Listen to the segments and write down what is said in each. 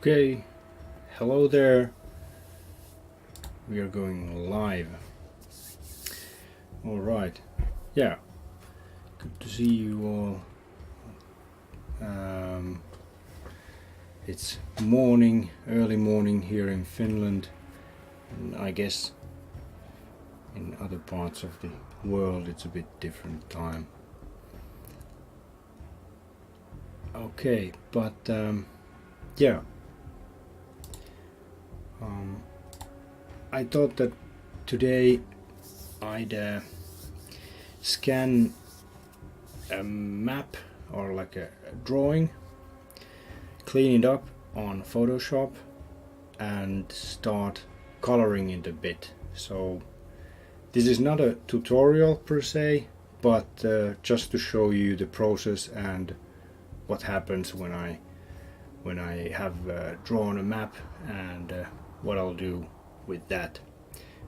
Okay, hello there. We are going live. All right. Yeah, good to see you all. It's morning, early morning here in Finland, and I guess in other parts of the world it's a bit different time. Okay, but yeah. I thought that today I'd scan a map or like a drawing, clean it up on Photoshop and start coloring it a bit. So this is not a tutorial per se, but just to show you the process and what happens when I have drawn a map and what I'll do with that.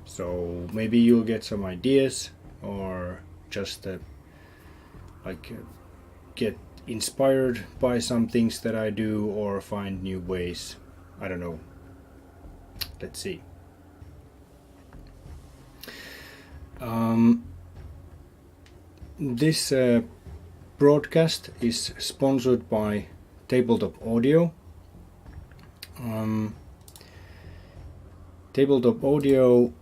So maybe you'll get some ideas or just get inspired by some things that I do or find new ways. I don't know. Let's see. This broadcast is sponsored by Tabletop Audio. Tabletop Audio,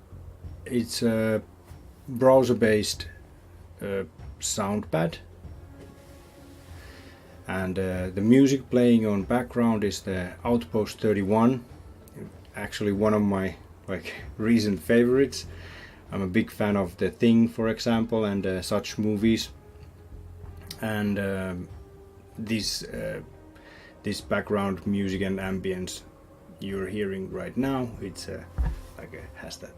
it's a browser-based sound pad, and the music playing on background is the Outpost 31, actually one of my recent favorites. I'm a big fan of The Thing, for example, and such movies, and this background music and ambience you're hearing right now, it's has that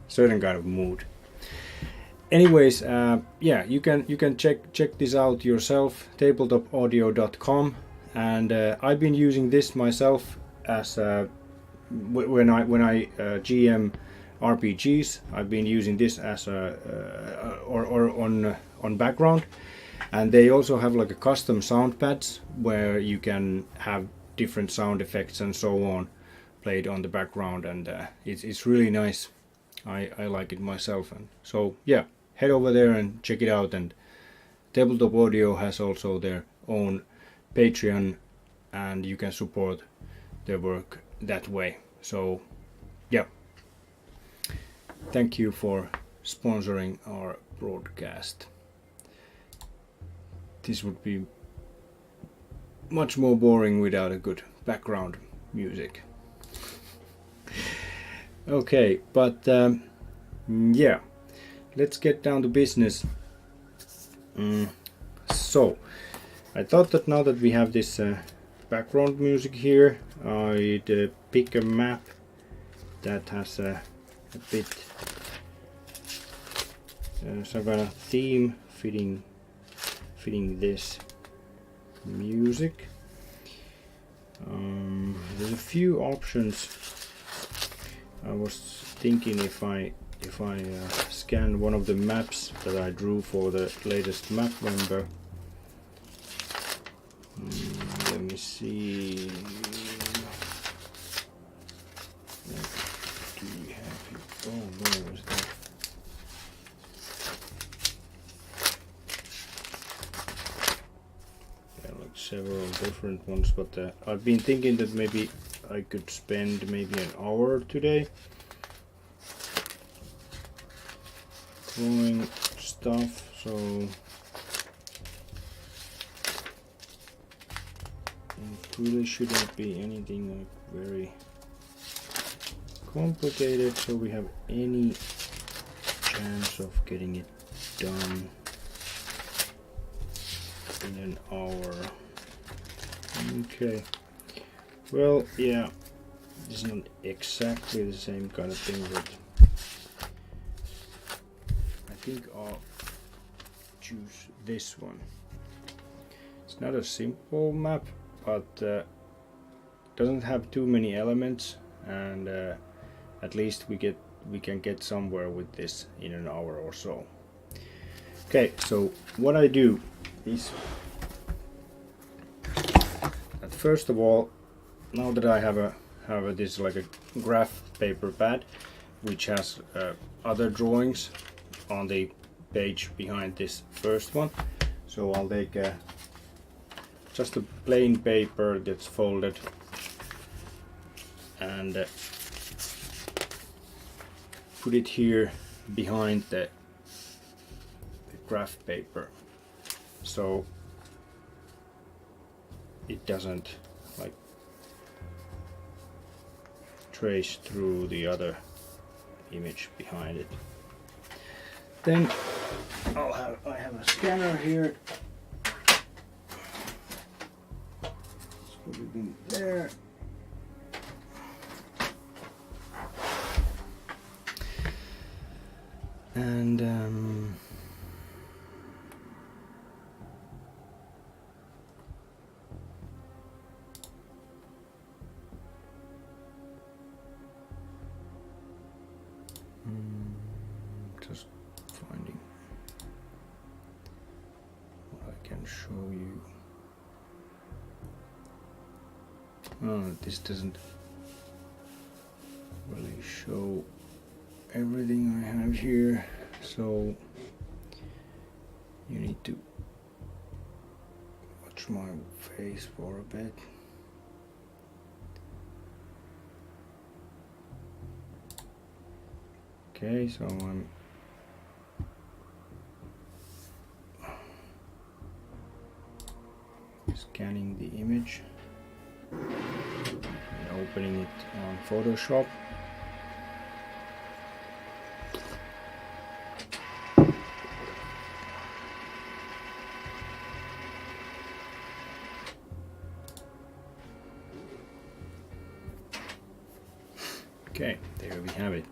certain kind of mood. Anyways, yeah, you can check this out yourself, tabletopaudio.com, and I've been using this myself as when I GM RPGs. I've been using this as on background, and they also have like a custom sound pads where you can have different sound effects and so on played on the background, and it's really nice. I like it myself, and so yeah, head over there and check it out. And Tabletop Audio has also their own Patreon, and you can support their work that way. So yeah, thank you for sponsoring our broadcast. This would be much more boring without a good background music. Okay, but yeah, let's get down to business. So I thought that now that we have this background music here, I'd pick a map that has a bit some kind of theme fitting this music. There's a few options. I was thinking if I scan one of the maps that I drew for the latest map member. Let me see. What do we have here? Oh no, where's that? Yeah, like several different ones, but I've been thinking that maybe I could spend maybe an hour today drawing stuff, so it really shouldn't be anything like very complicated, so we have any chance of getting it done in an hour. Okay. Well, yeah, it's not exactly the same kind of thing, but I think I'll choose this one. It's not a simple map, but doesn't have too many elements, and at least we can get somewhere with this in an hour or so. Okay, so what I do is that first of all now that I have this like a graph paper pad which has other drawings on the page behind this first one, so I'll take just a plain paper that's folded and put it here behind the graph paper, so it doesn't like trace through the other image behind it. Then I have a scanner here. Let's put it in there. And just finding what I can show you. Oh, this doesn't really show everything I have here, so you need to watch my face for a bit. Okay, so I'm scanning the image and opening it on Photoshop. Okay, there we have it.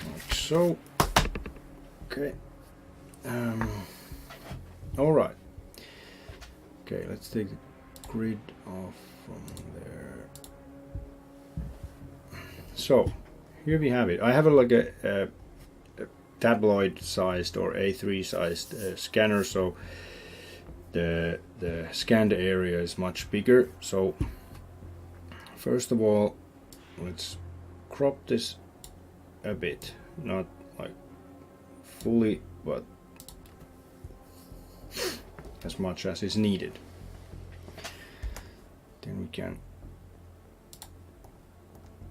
Like so. Okay. All right. Okay, let's take the grid off from there. So here we have it. I have like a tabloid sized or A3 sized scanner, so the scanned area is much bigger. So first of all, let's crop this a bit, not like fully, but as much as is needed. Then we can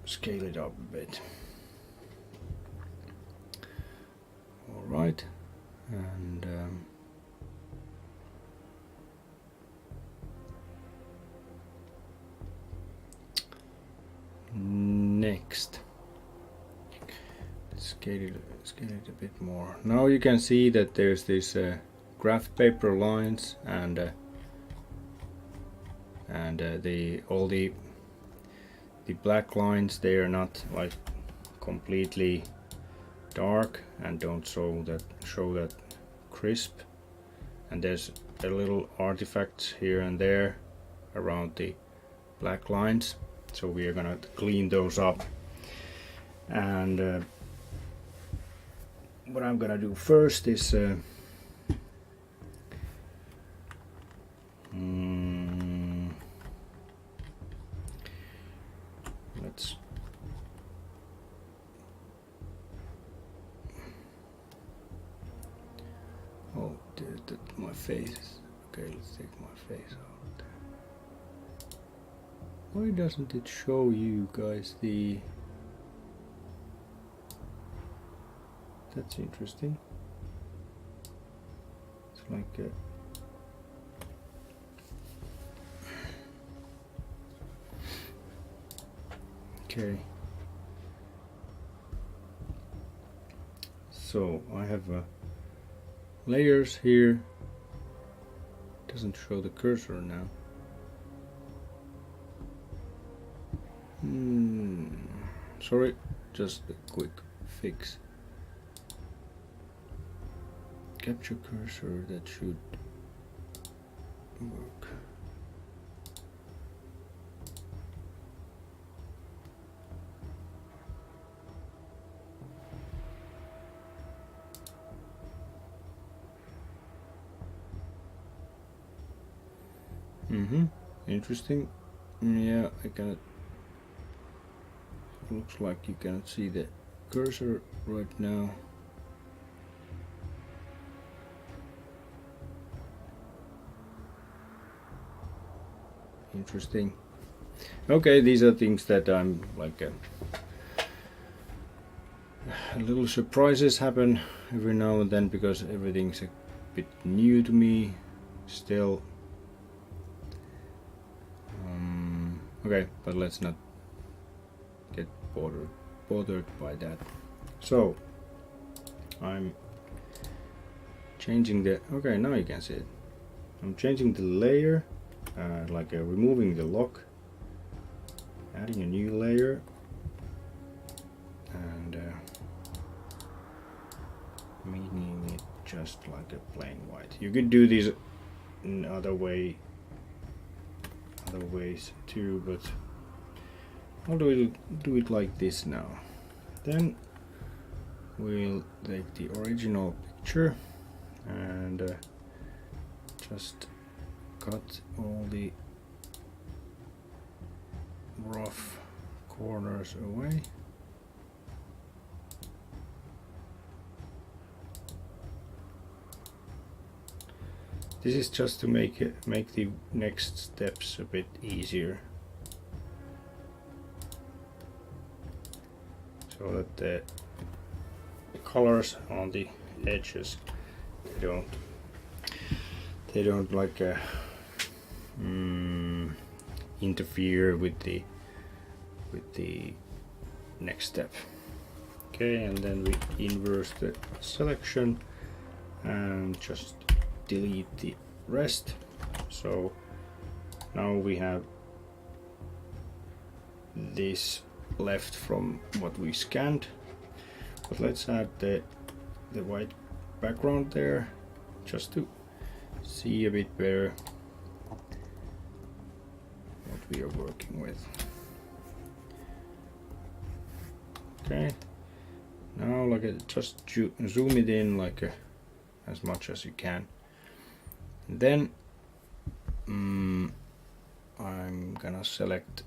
scale it up a bit. All right, and next, scale it a bit more. Now you can see that there's this graph paper lines and all the black lines. They are not like completely dark and don't show that crisp, and there's a little artifacts here and there around the black lines, so we are gonna clean those up. And what I'm gonna do first is let's my face. Okay, let's take my face out. Why doesn't it show you guys the... That's interesting. It's like a... Okay. So I have layers here. Doesn't show the cursor now. Sorry, just a quick fix. Capture cursor, that should work. Interesting. Yeah, I cannot. Looks like you cannot see the cursor right now. Interesting. Okay, these are things that I'm like a little surprises happen every now and then because everything's a bit new to me still. Okay, but let's not get bothered by that. So I'm changing the, okay, now you can see it. I'm changing the layer, removing the lock, adding a new layer, and making it just like a plain white. You could do this in other ways too, but I'll do it like this now. Then we'll take the original picture and just cut all the rough corners away. This is just to make the next steps a bit easier, so that the colors on the edges they don't like interfere with the next step. Okay, and then we inverse the selection and just delete the rest. So now we have this left from what we scanned, but let's add the white background there just to see a bit better what we are working with. Okay, now just zoom it in as much as you can. And then I'm gonna select,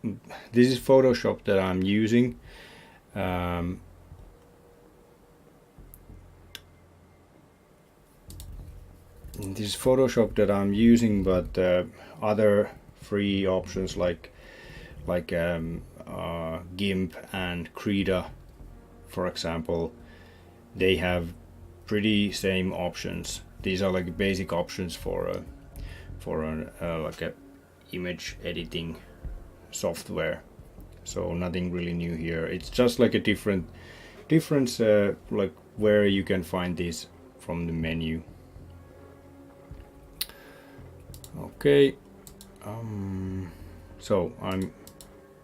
this is Photoshop that I'm using. This is Photoshop that I'm using, but other free options like GIMP and Krita, for example, they have pretty same options. These are like basic options for like a image editing software. So nothing really new here. It's just like a difference like where you can find this from the menu. Okay, so I'm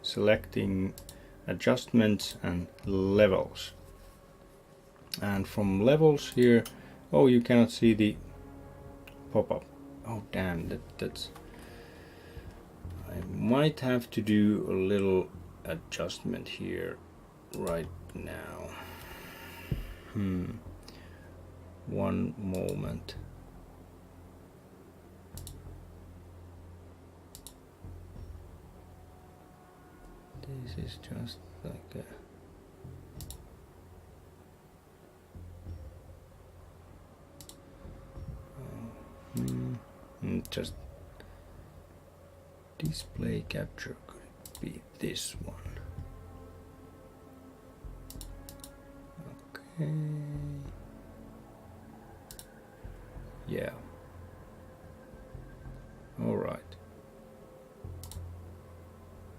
selecting adjustments and levels, and from levels here, oh, you cannot see the pop-up. Oh damn, that's I might have to do a little adjustment here right now. One moment. This is just like a just display capture, could it be this one? Okay, yeah, all right,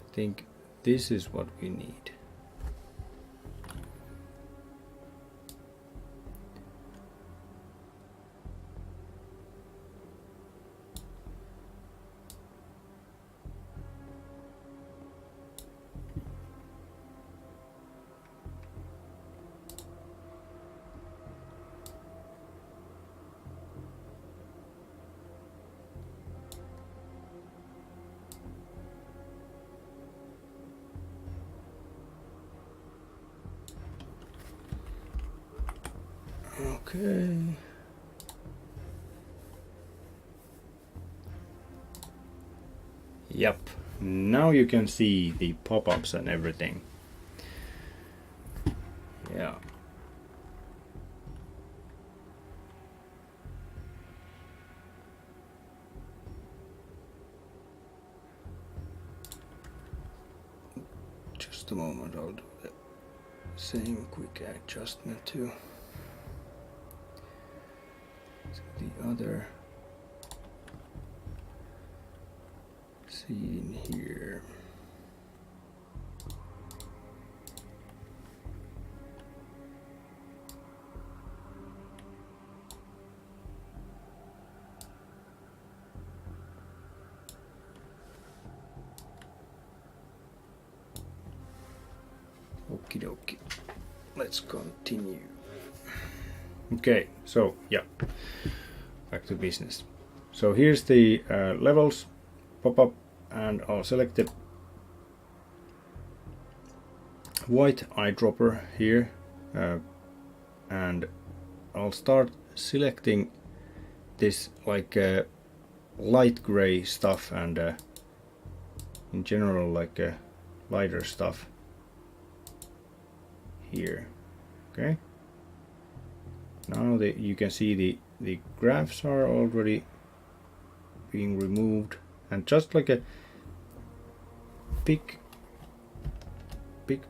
I think this is what we need. Okay. Yep, now you can see the pop-ups and everything. Yeah. Just a moment, I'll do the same quick adjustment to the other scene here. Okie dokie. Let's continue. Okay, so yeah, back to business. So here's the levels pop-up, and I'll select the white eyedropper here, and I'll start selecting this like light gray stuff and in general like lighter stuff here. Okay, now you can see the graphs are already being removed, and just like a big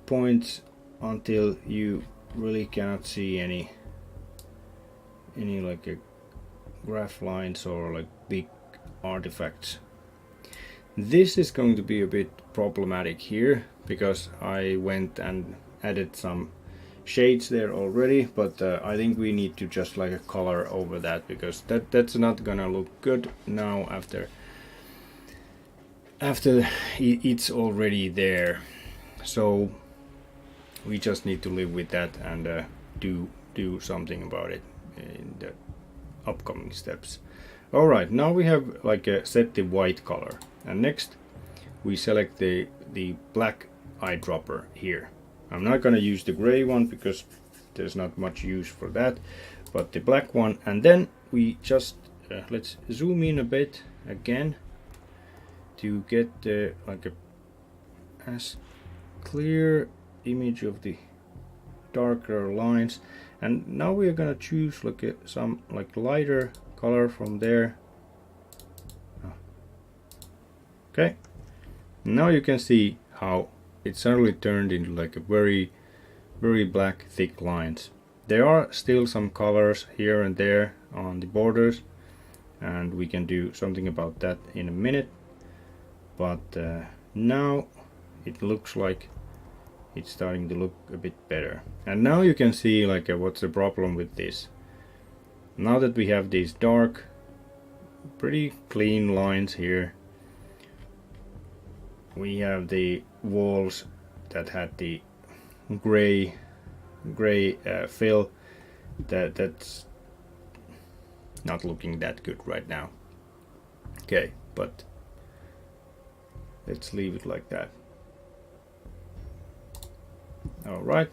points until you really cannot see any like a graph lines or like big artifacts. This is going to be a bit problematic here because I went and added some shades there already, but I think we need to just like a color over that, because that's not gonna look good now after it's already there. So we just need to live with that and do something about it in the upcoming steps. All right, now we have like set the white color, and next we select the black eyedropper here. I'm not going to use the gray one because there's not much use for that, but the black one, and then we just let's zoom in a bit again to get like a as clear image of the darker lines. And now we are going to choose like some like lighter color from there. Okay, now you can see how it suddenly turned into like a very black thick lines. There are still some colors here and there on the borders, and we can do something about that in a minute, but now it looks like it's starting to look a bit better. And now you can see like what's the problem with this. Now that we have these dark, pretty clean lines here, we have the walls that had the gray fill. That's not looking that good right now. Okay, but let's leave it like that. All right,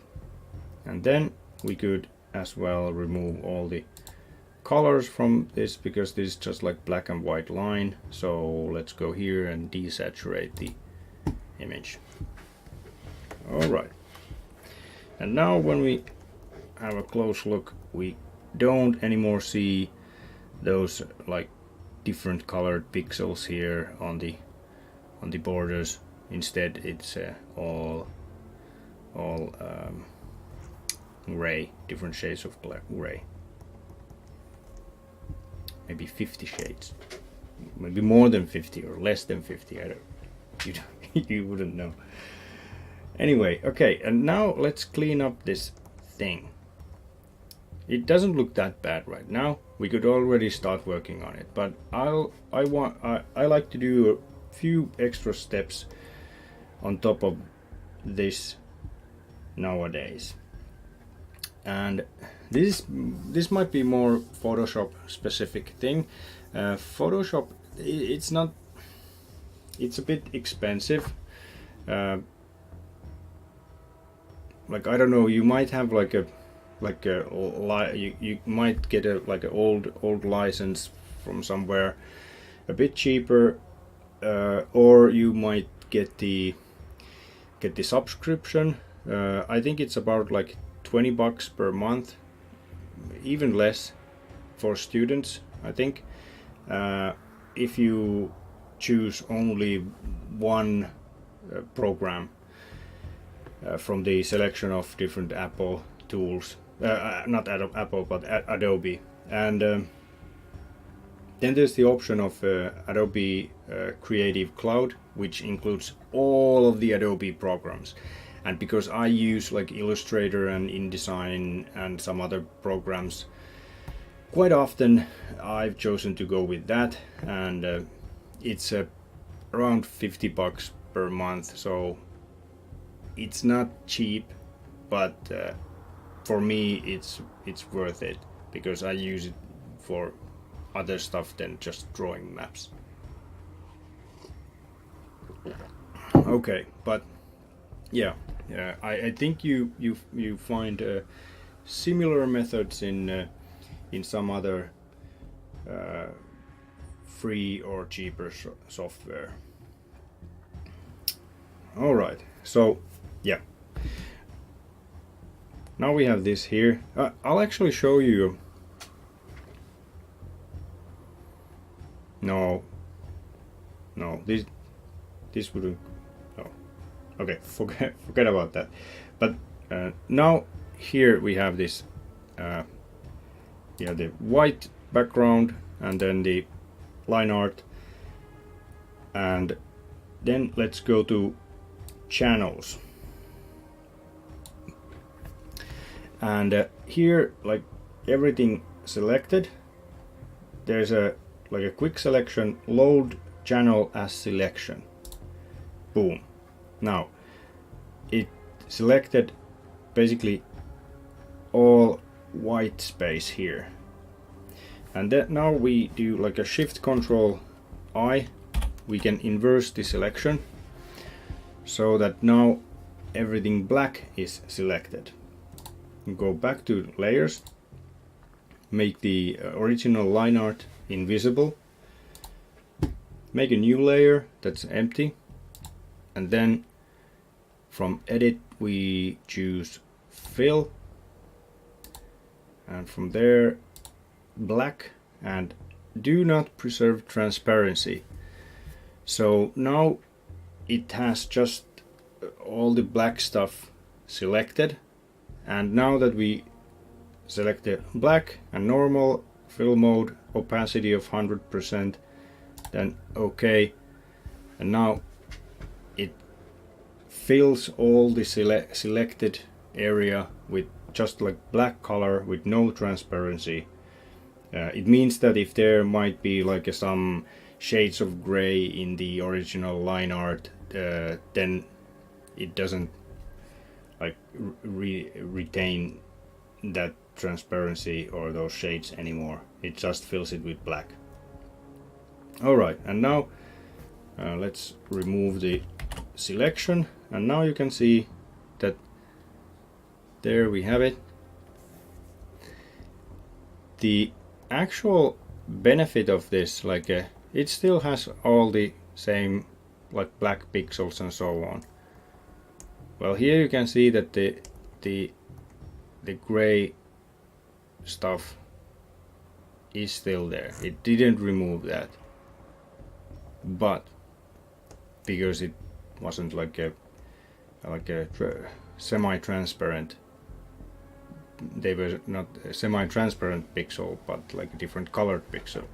and then we could as well remove all the colors from this, because this is just like black and white line. So let's go here and desaturate the image. All right, and now when we have a close look, we don't anymore see those like different colored pixels here on the borders. Instead it's all gray, different shades of gray. Maybe 50 shades, maybe more than 50 or less than 50. I don't, you wouldn't know. Anyway, okay, and now let's clean up this thing. It doesn't look that bad right now. We could already start working on it, but I like to do a few extra steps on top of this nowadays. And this might be more Photoshop specific thing. Photoshop, it's a bit expensive. Like, I don't know, you might have you might get a like an old license from somewhere a bit cheaper, or you might get the subscription. I think it's about like $20 per month, even less for students, I think, if you choose only one program from the selection of different Apple tools, not Apple, but Adobe. And then there's the option of Adobe Creative Cloud, which includes all of the Adobe programs. And because I use like Illustrator and InDesign and some other programs quite often, I've chosen to go with that, and it's around $50 per month, so it's not cheap, but for me it's worth it because I use it for other stuff than just drawing maps. Okay, but yeah, I think you find similar methods in some other free or cheaper software. All right, so yeah, now we have this here. I'll actually show you. No, this wouldn't. Oh, okay, forget about that. But now here we have this. Yeah, the white background and then the line art, and then let's go to channels. And here, like everything selected, there's a quick selection, load channel as selection. Boom. Now it selected basically all white space here, and then now we do like a shift control I, we can inverse the selection so that now everything black is selected. Go back to layers, make the original line art invisible, make a new layer that's empty, and then from edit we choose fill, and from there black, and do not preserve transparency. So now it has just all the black stuff selected, and now that we select the black and normal, fill mode, opacity of 100%, then OK, and now it fills all the selected area with just like black color with no transparency. It means that if there might be like some shades of gray in the original line art, then it doesn't like retain that transparency or those shades anymore. It just fills it with black. Alright, and now let's remove the selection, and now you can see that there we have it. The actual benefit of this, like it still has all the same like black pixels and so on. Well, here you can see that the gray stuff is still there. It didn't remove that, but because it wasn't like a semi-transparent, they were not a semi-transparent pixel, but like a different colored pixel.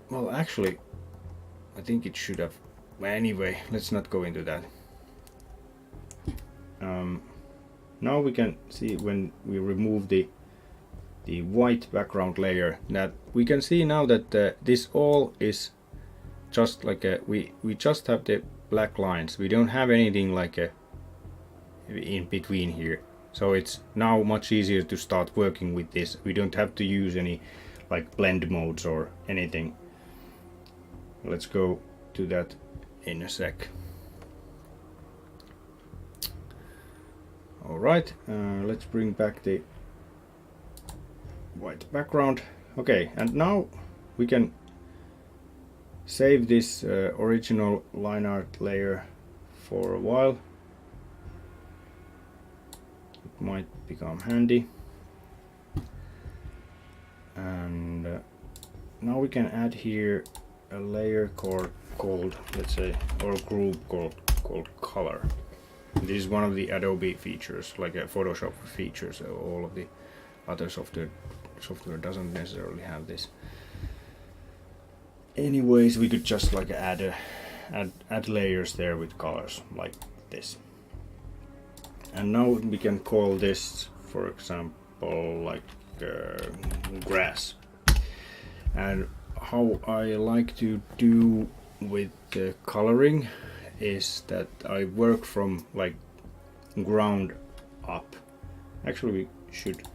Well, actually, I think it should have. Well, anyway, let's not go into that. Now we can see when we remove the white background layer that we can see now that this all is just like we just have the black lines. We don't have anything like in between here, so it's now much easier to start working with this. We don't have to use any like blend modes or anything. Let's go to that in a sec. Alright, let's bring back the white background. Okay, and now we can save this original line art layer for a while. It might become handy. And now we can add here a layer called let's say, or a group called color. This is one of the Adobe features, like a Photoshop features. All of the other software doesn't necessarily have this. Anyways, we could just like add layers there with colors like this. And now we can call this, for example, like grass. And how I like to do with the coloring is that I work from like ground up. Actually, we should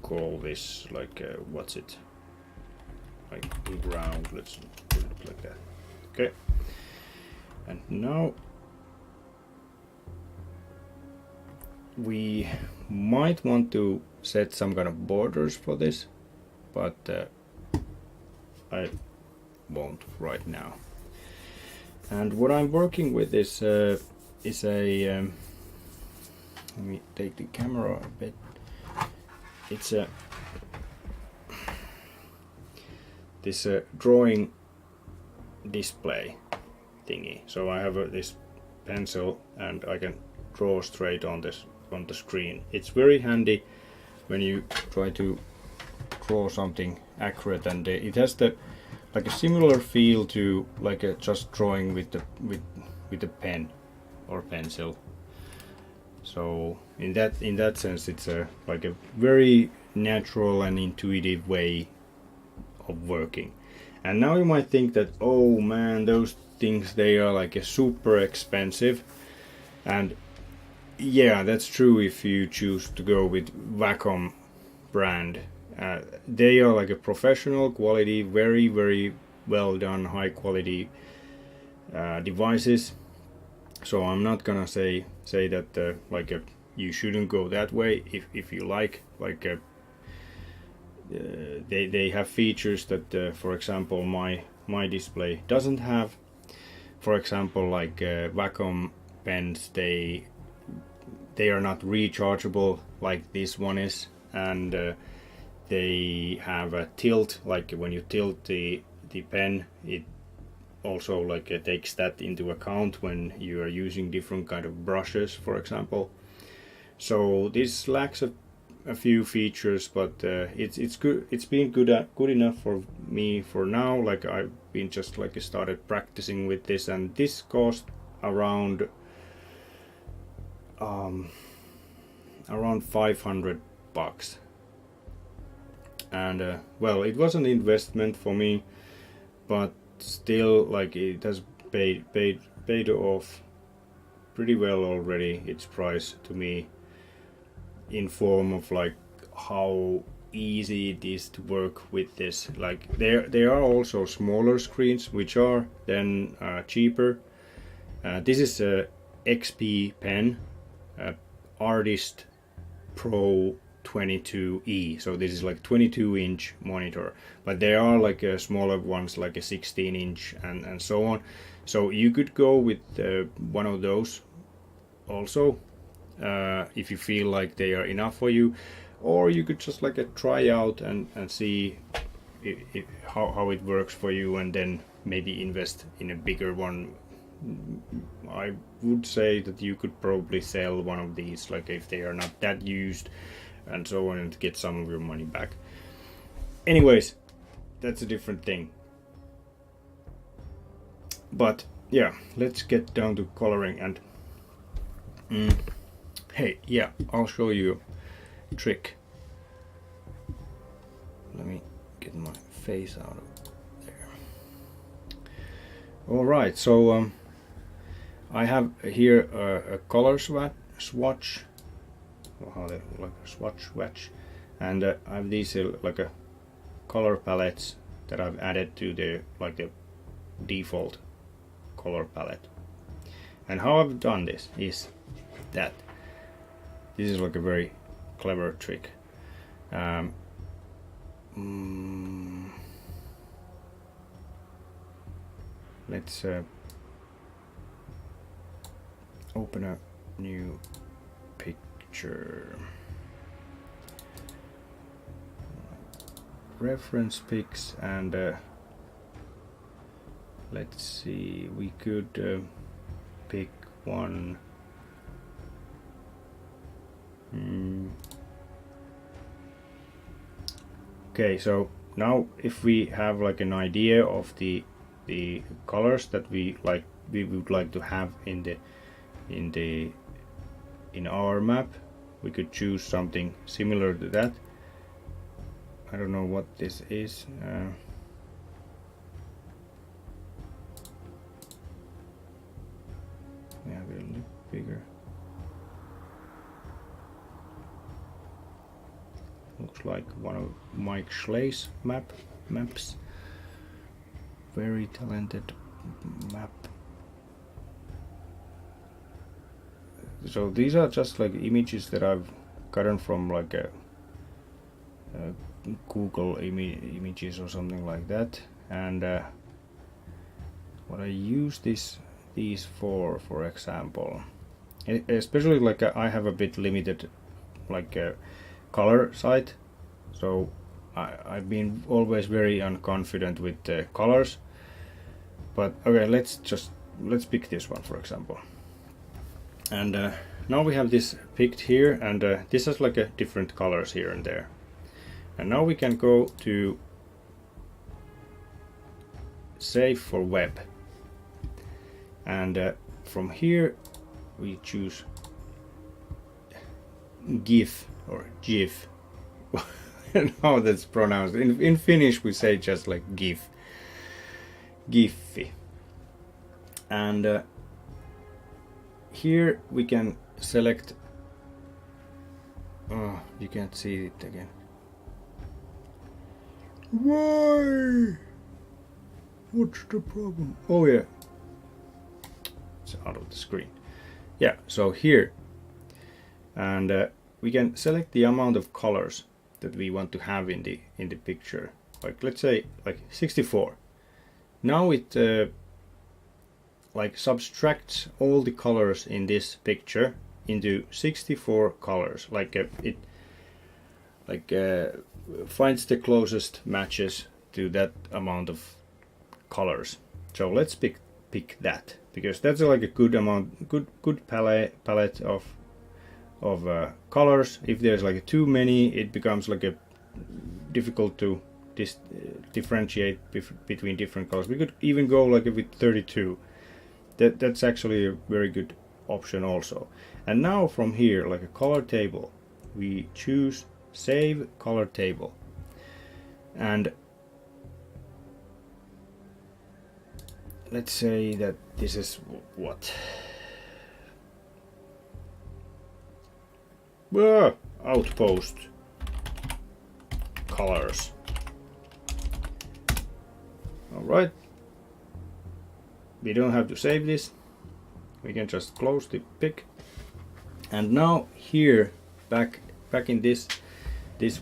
call this like what's it, like ground. Let's put it like that. Okay. And now we might want to set some kind of borders for this, but I won't right now. And what I'm working with is a let me take the camera a bit. It's a this drawing display thingy. So I have this pencil and I can draw straight on this on the screen. It's very handy when you try to draw something accurate, and it has the like a similar feel to like just drawing with the pen or pencil. So in that sense, it's like a very natural and intuitive way of working. And now you might think that, oh man, those things, they are like a super expensive. And yeah, that's true if you choose to go with Wacom brand. They are like a professional quality, very very well done, high quality devices. So I'm not gonna say that like you shouldn't go that way if you like they have features that for example my display doesn't have. For example, like Wacom pens, they are not rechargeable like this one is, and they have a tilt, like when you tilt the pen, it also like takes that into account when you are using different kind of brushes, for example. So this lacks a few features, but it's good. It's been good enough for me for now. Like I've been just like started practicing with this, and this cost around $500. And well, it was an investment for me, but still, like, it has paid off pretty well already, its price to me, in form of like how easy it is to work with this. Like there are also smaller screens which are then cheaper. This is a XP pen, Artist Pro 22E, so this is like 22-inch monitor, but there are like smaller ones like a 16-inch and so on. So you could go with one of those also if you feel like they are enough for you, or you could just like try out and see how it works for you, and then maybe invest in a bigger one. I would say that you could probably sell one of these, like if they are not that used and so on, and get some of your money back. Anyways, that's a different thing. But yeah, let's get down to coloring. And hey, yeah, I'll show you a trick. Let me get my face out of there. Alright, so I have here a color swatch, like a swatch, and I have these like a color palettes that I've added to the like the default color palette. And how I've done this is that this is like a very clever trick. let's open a new picture. Reference pics, and let's see, we could pick one. Okay, so now if we have like an idea of the colors that we would like to have in our map, we could choose something similar to that. I don't know what this is. Yeah, a little bigger. Looks like one of Mike Schlei's maps. Very talented map. So these are just like images that I've gotten from like a Google images or something like that, and what I use these for example, especially like I have a bit limited like color sight, so I've been always very unconfident with the colors. But okay, let's pick this one for example, and now we have this picked here, and this has like a different colors here and there. And now we can go to save for web, and from here we choose GIF or GIF. How that's pronounced. In Finnish we say just like GIF, GIFI, and here we can select. Oh, you can't see it again. Why? What's the problem? Oh yeah, it's out of the screen. Yeah, so here, and we can select the amount of colors that we want to have in the picture. Like let's say like 64. Now it like subtracts all the colors in this picture into 64 colors. Like it finds the closest matches to that amount of colors. So let's pick that, because that's like a good amount, good palette of colors. If there's like too many, it becomes like a difficult to differentiate between different colors. We could even go like with 32. That's actually a very good option also. And now from here, like a color table, we choose save color table, and let's say that this is what outpost colors. All right, we don't have to save this, we can just close the pic, and now here back in this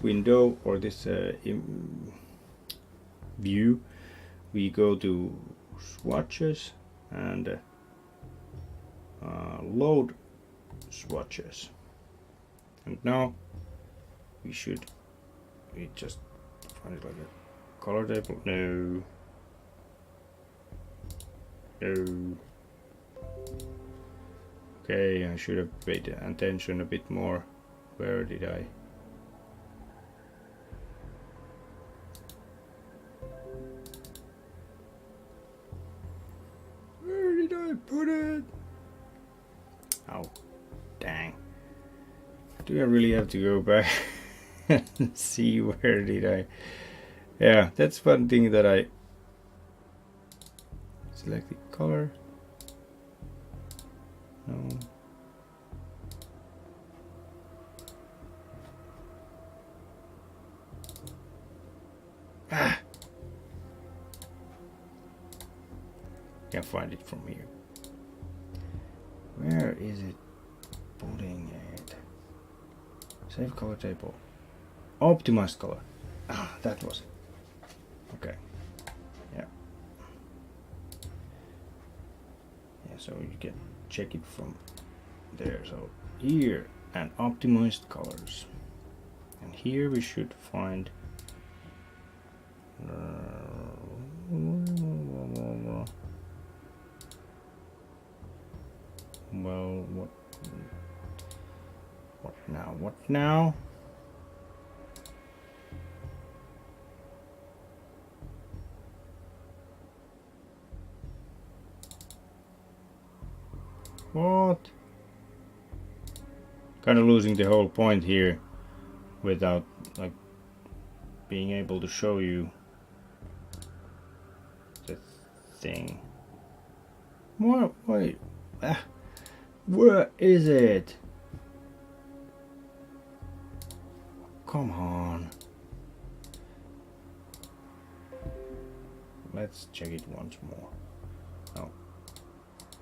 window or this view, we go to swatches and load swatches, and now we just find it like a color table. No. Okay, I should have paid attention a bit more. Where did I? Where did I put it? Oh, dang. Do I really have to go back and see where did I? Yeah, that's one thing that I select the color. No. Can't find it from here. Where is it putting it? Save color table. Optimized color. Ah, that was it. Okay. Yeah. so you can check it from there. So here, and optimized colors, and here we should find well, what now? What? Kind of losing the whole point here without like being able to show you the thing. What? Wait. Where is it? Come on. Let's check it once more. Oh.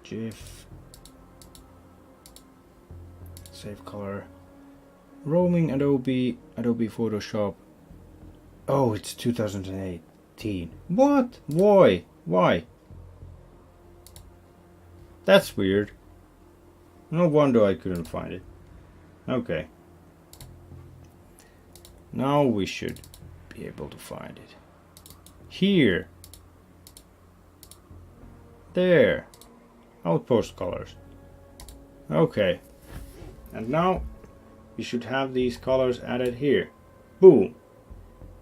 GIF. Save color. Roaming Adobe Photoshop. Oh, it's 2018. What? Why? Why? That's weird. No wonder I couldn't find it. Okay. Now we should be able to find it. Here. There. Outpost colors. Okay. And now we should have these colors added here. Boom.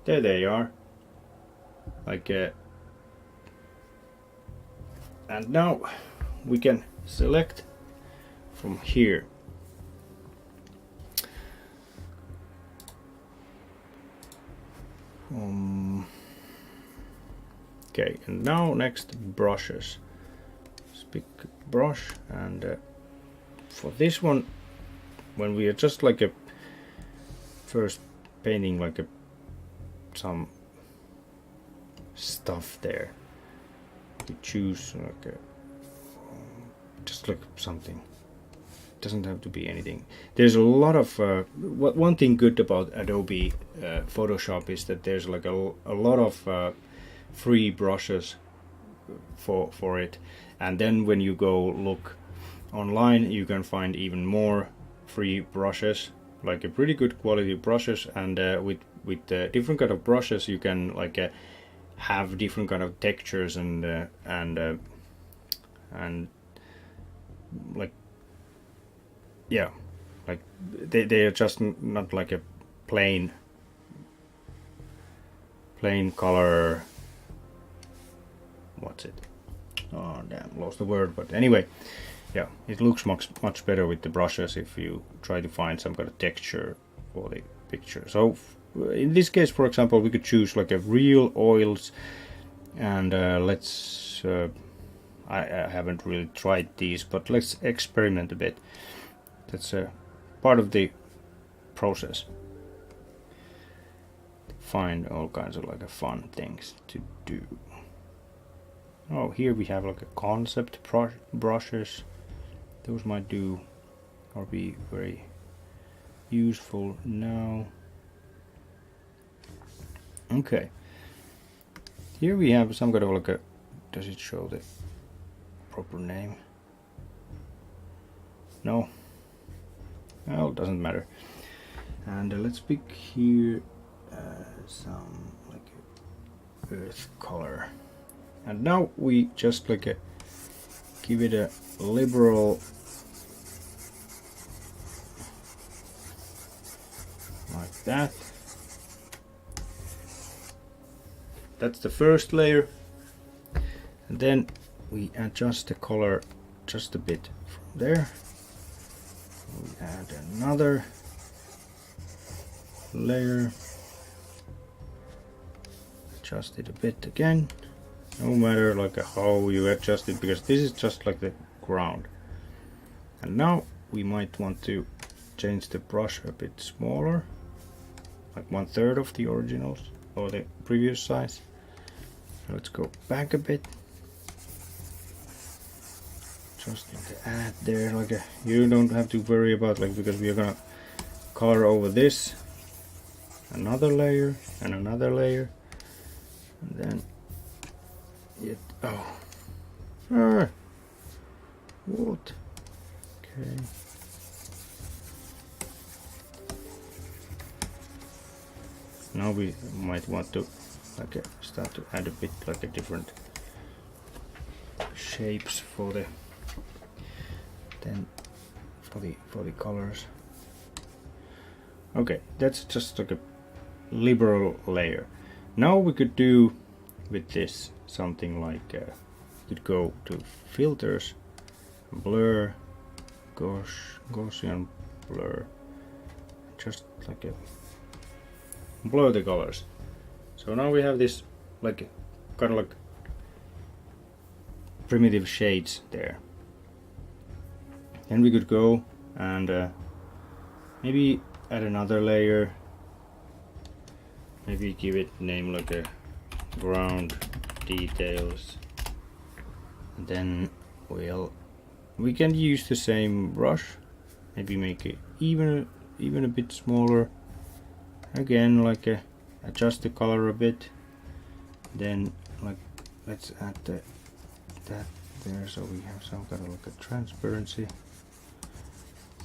There they are. Like and now we can select from here. Okay, and now next brushes. Let's pick brush, and for this one, when we are just like a first painting like some stuff there, we choose like just like something. It doesn't have to be anything. There's a lot of one thing good about Adobe Photoshop is that there's like a lot of free brushes for it, and then when you go look online you can find even more free brushes, like a pretty good quality brushes, and with different kind of brushes you can like have different kind of textures and like yeah, like they are just not like a plain color. What's it? Oh damn, lost the word. But anyway, yeah, it looks much better with the brushes if you try to find some kind of texture for the picture. So in this case, for example, we could choose like a real oils, and let's I haven't really tried these, but let's experiment a bit. That's part of the process. Find all kinds of like fun things to do. Oh, here we have like a concept brushes. Those might do or be very useful now. Okay. Here we have some kind of like a, does it show the proper name? No. Well, it doesn't matter. And let's pick here some like earth color. And now we just like give it a liberal, like that. That's the first layer, and then we adjust the color just a bit from there. We add another layer, adjust it a bit again. No matter like how you adjust it, because this is just like the ground. And now we might want to change the brush a bit smaller, like 1/3 of the originals or the previous size. So let's go back a bit. Just like to add there, like you don't have to worry about like, because we are gonna color over this, another layer and another layer, and then What? Okay. Now we might want to start to add a bit different shapes for the for the colors. Okay, that's just like a liberal layer. Now we could do with this something like could go to filters, blur, Gaussian blur, just like a blur the colors. So now we have this like kind of like primitive shades there. Then we could go and maybe add another layer, maybe give it name like a ground details, and then we can use the same brush, maybe make it even a bit smaller, again like adjust the color a bit, then like let's add that there, so we have some kind of like a transparency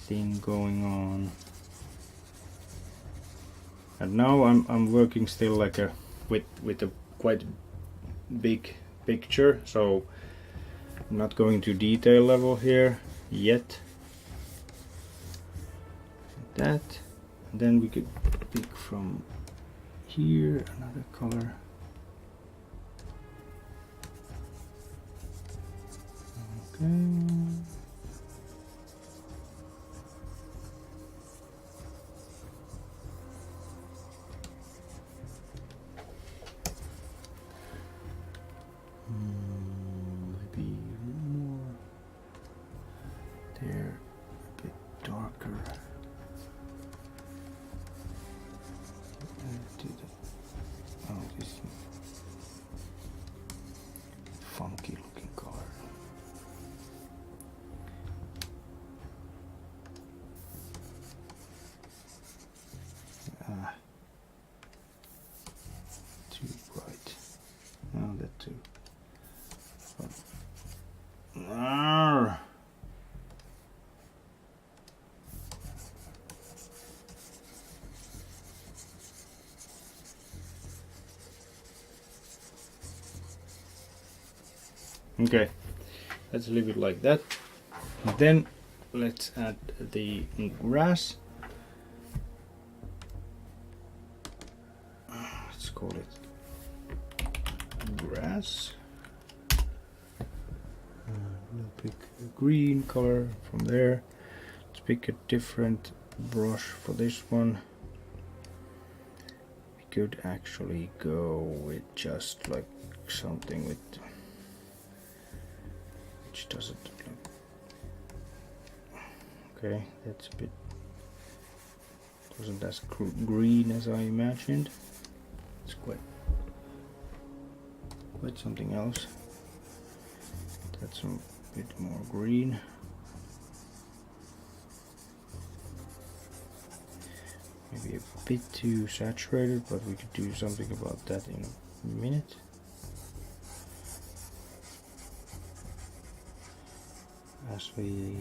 thing going on. And now I'm working still like with a quite big picture, so I'm not going to detail level here yet. That, and then we could pick from here another color. Okay. Maybe more there, a bit darker. Oh, this funky looking color. Too bright. No, that too. Okay, let's leave it like that. Then let's add the grass. Let's call it grass. We'll pick a green color from there. Let's pick a different brush for this one. We could actually go with just like something with which doesn't look okay. That's a bit wasn't as green as I imagined. It's quite something else. That's a bit more green. Maybe a bit too saturated, but we could do something about that in a minute. As we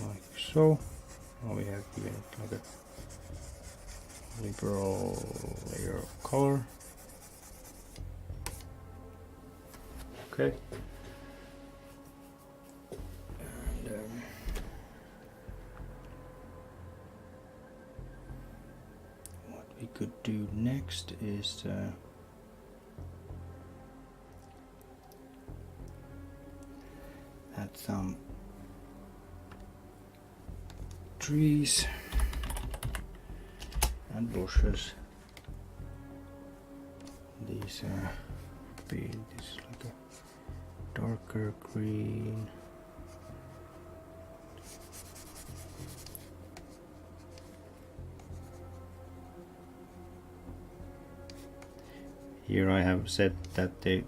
like so. Now we have given it like a liberal layer of color. Okay. And what we could do next is add some trees and bushes. These be this like a darker green. Here I have set that the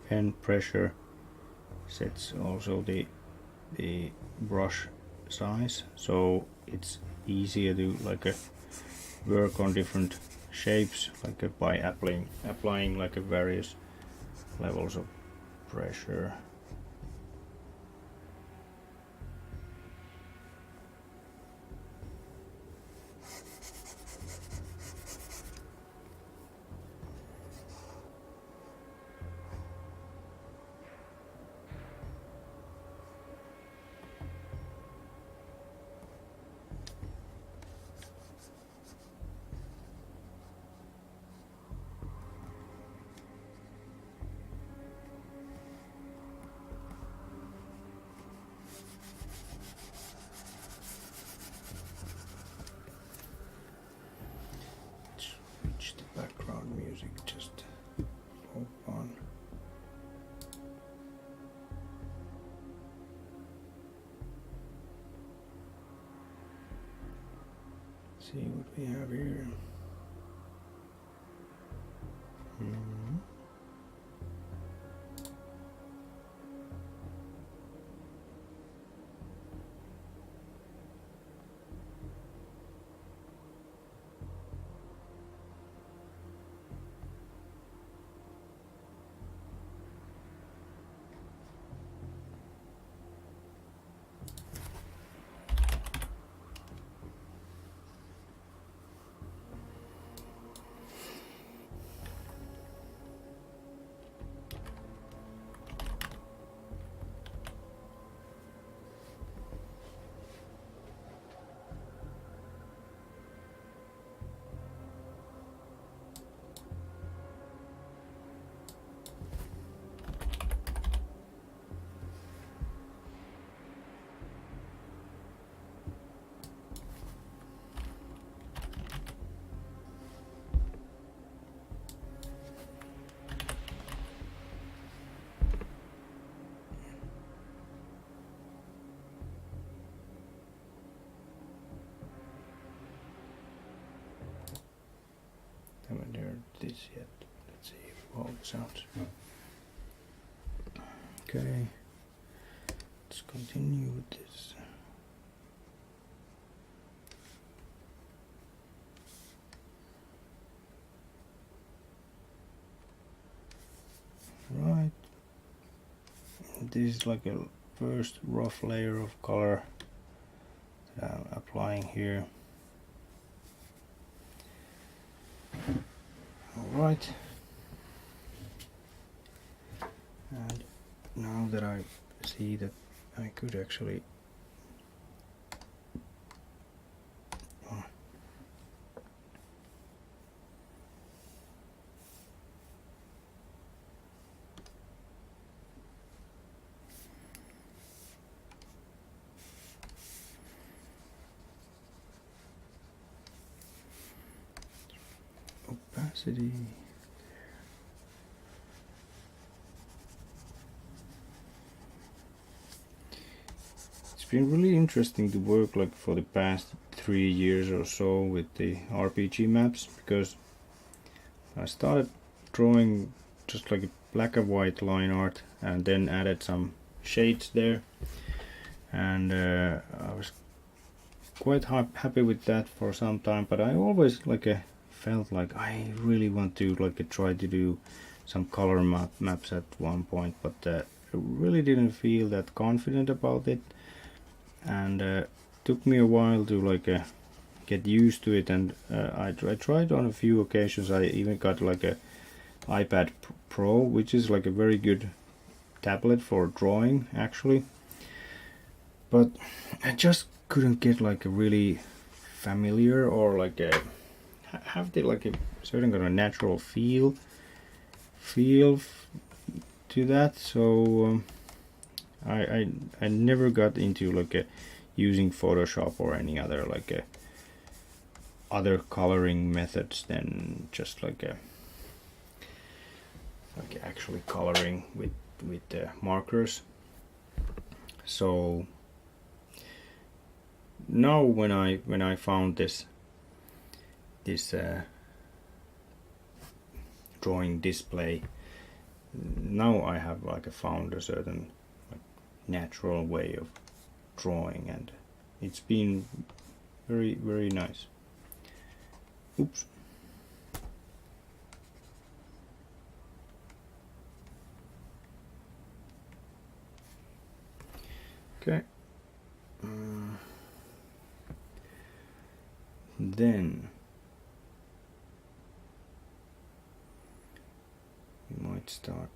pen pressure sets also the brush size, so it's easier to like work on different shapes like by applying like various levels of pressure. Switch the background music just on. See what we have here. Haven't heard this yet. Let's see how it sounds. Okay, let's continue with this. Right, this is like a first rough layer of color that I'm applying here. Alright, and now that I see that I could actually opacity. It's been really interesting to work like for the past 3 years or so with the RPG maps, because I started drawing just like a black and white line art and then added some shades there, and I was quite happy with that for some time, but I always felt like I really want to try to do some color maps at one point, but I really didn't feel that confident about it, and took me a while to get used to it, and I tried on a few occasions. I even got like a iPad Pro, which is like a very good tablet for drawing actually, but I just couldn't get like a really familiar or have the a certain kind of natural feel to that. So I never got into using Photoshop or any other other coloring methods than just actually coloring with markers. So now when I found this drawing display, now I have found a certain natural way of drawing, and it's been very, very nice. Oops. Okay. Then we might start.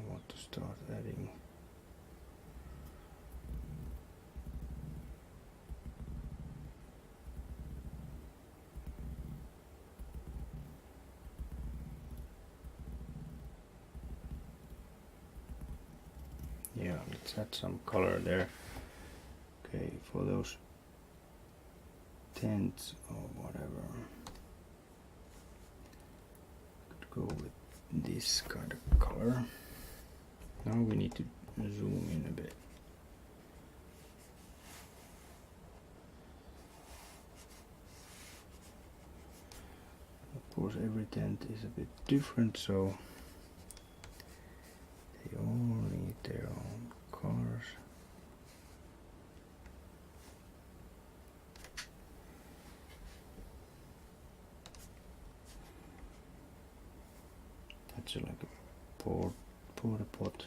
What to start adding? Yeah, let's add some color there. Okay, for those tents or whatever, could go with this kind of color. Now we need to zoom in a bit. Of course, every tent is a bit different, so they all need their own colors. That's like a porta pot.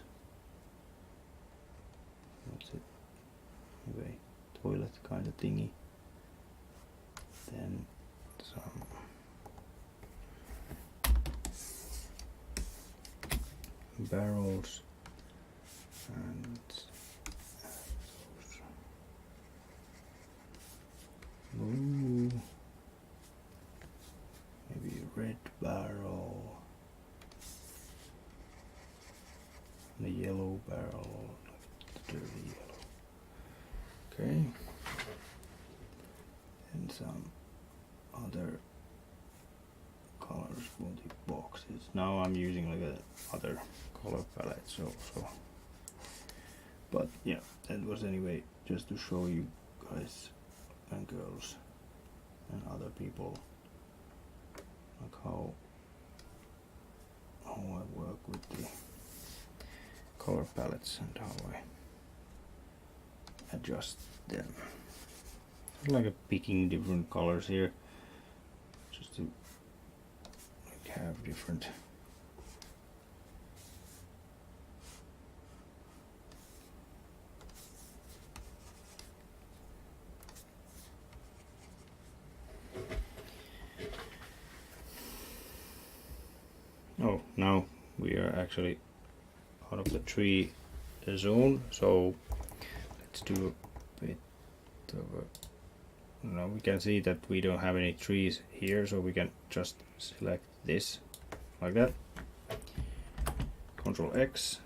What's it? Anyway, toilet kind of thingy. Then some barrels and ooh, maybe a red barrel and a yellow barrel, like dirty yellow. Okay, and some other colors for the boxes. Now I'm using like a other color palettes also, but yeah, that was anyway just to show you guys and girls and other people like how I work with the color palettes and how I adjust them. It's like a picking different colors here just to like have different oh, now we are actually out of the tree zone, so let's do a bit of a, now we can see that we don't have any trees here, so we can just select this like that. Control X,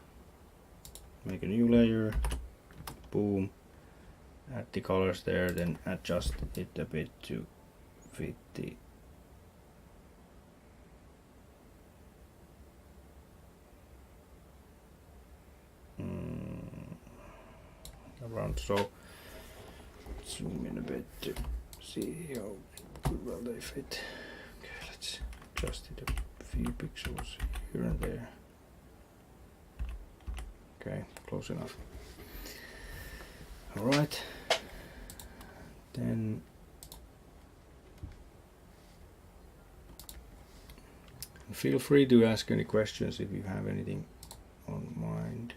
make a new layer, boom, add the colors there, then adjust it a bit to fit the around, so zoom in a bit to see how good well they fit. Okay, let's adjust it a few pixels here and there. Okay, close enough. Alright, then feel free to ask any questions if you have anything on mind.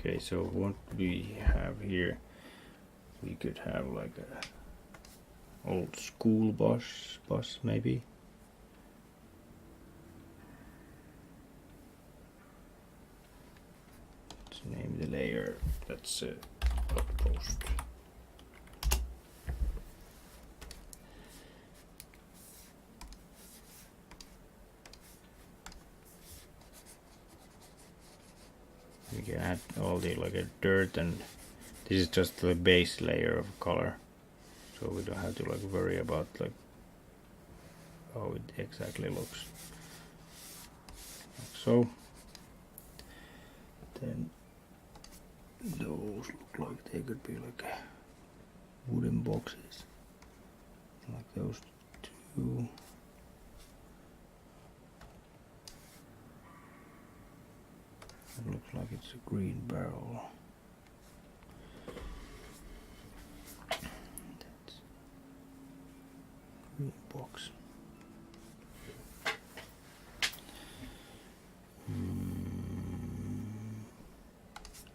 Okay, so what we have here, we could have like a old school bus maybe. Let's name the layer, that's outpost. We can add all the like a dirt, and this is just the base layer of color, so we don't have to like worry about like how it exactly looks. Like so. Then those look like they could be like wooden boxes, like those two. It looks like it's a green barrel. That's green box.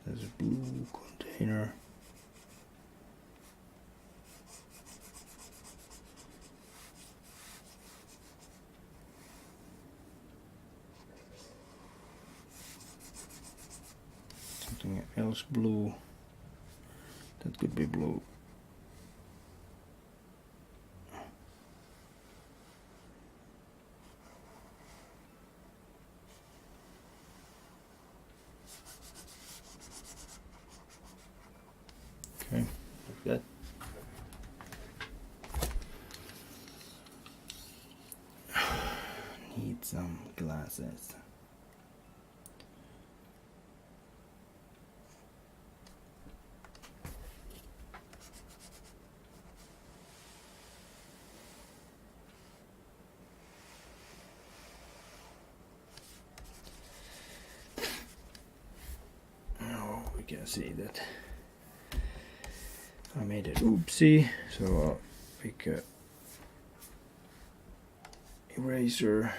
There's a blue container. Something else blue. That could be blue. Okay, like that. Need some glasses. Now we can see that I made an oopsie, so I'll pick a eraser.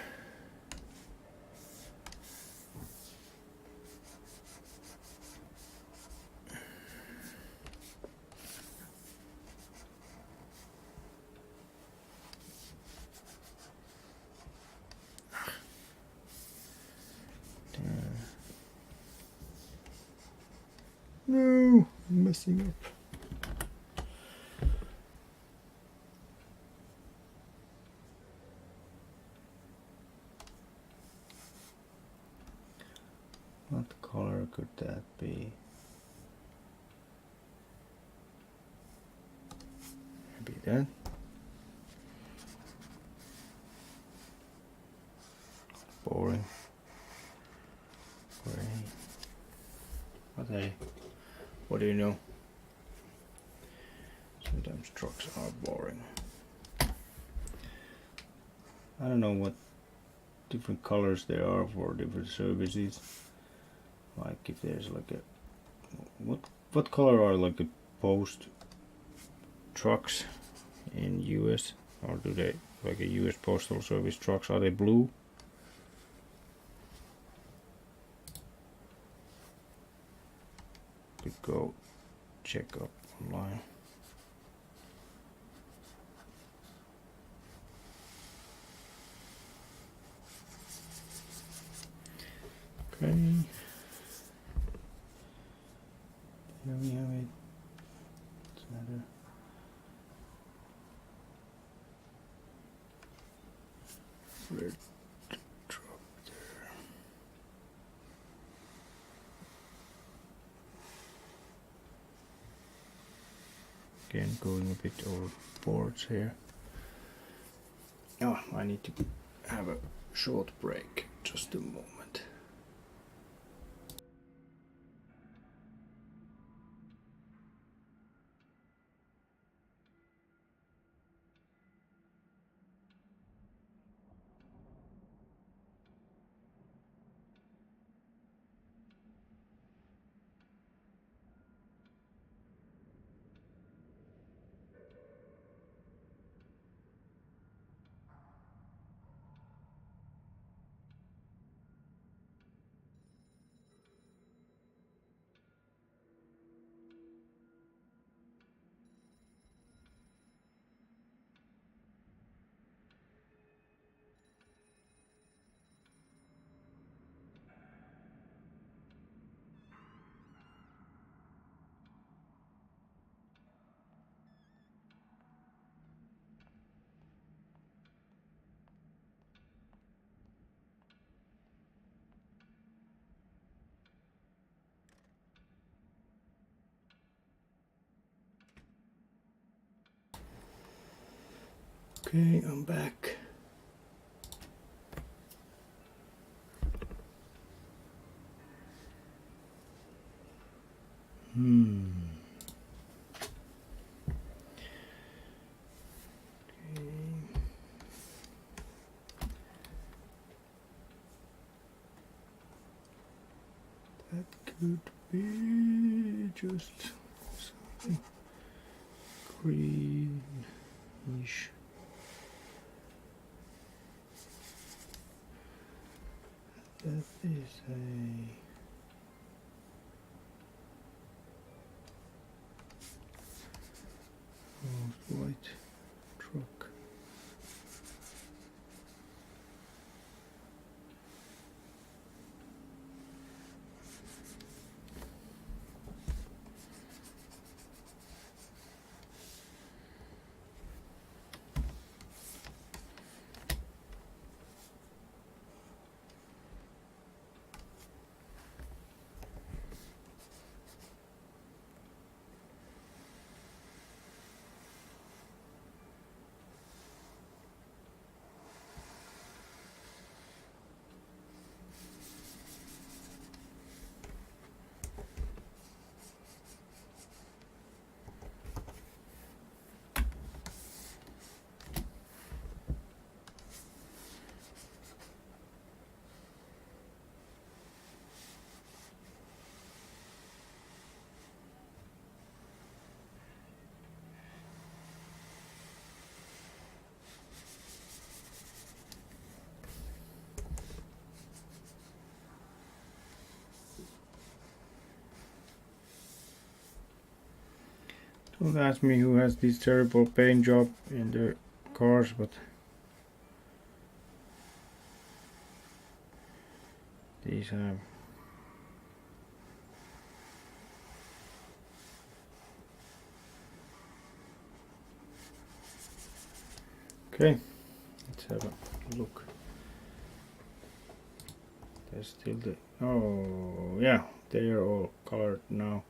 No, I'm messing up. What color could that be? Maybe that. Boring. Gray. But hey, what do you know? Sometimes trucks are boring. I don't know what different colors there are for different services. Like if there's like a what color are like a post trucks in US, or do they like a US postal service trucks, are they blue? Could go check up online. Okay. Here we have it. It's another red drop there. Again, going a bit overboard here. Oh, I need to have a short break. Just a moment. Okay, I'm back. That could be just something greenish. That is a white truck. Don't ask me who has this terrible paint job in their cars, but these have okay, let's have a look. There's still the, oh yeah, they are all colored now.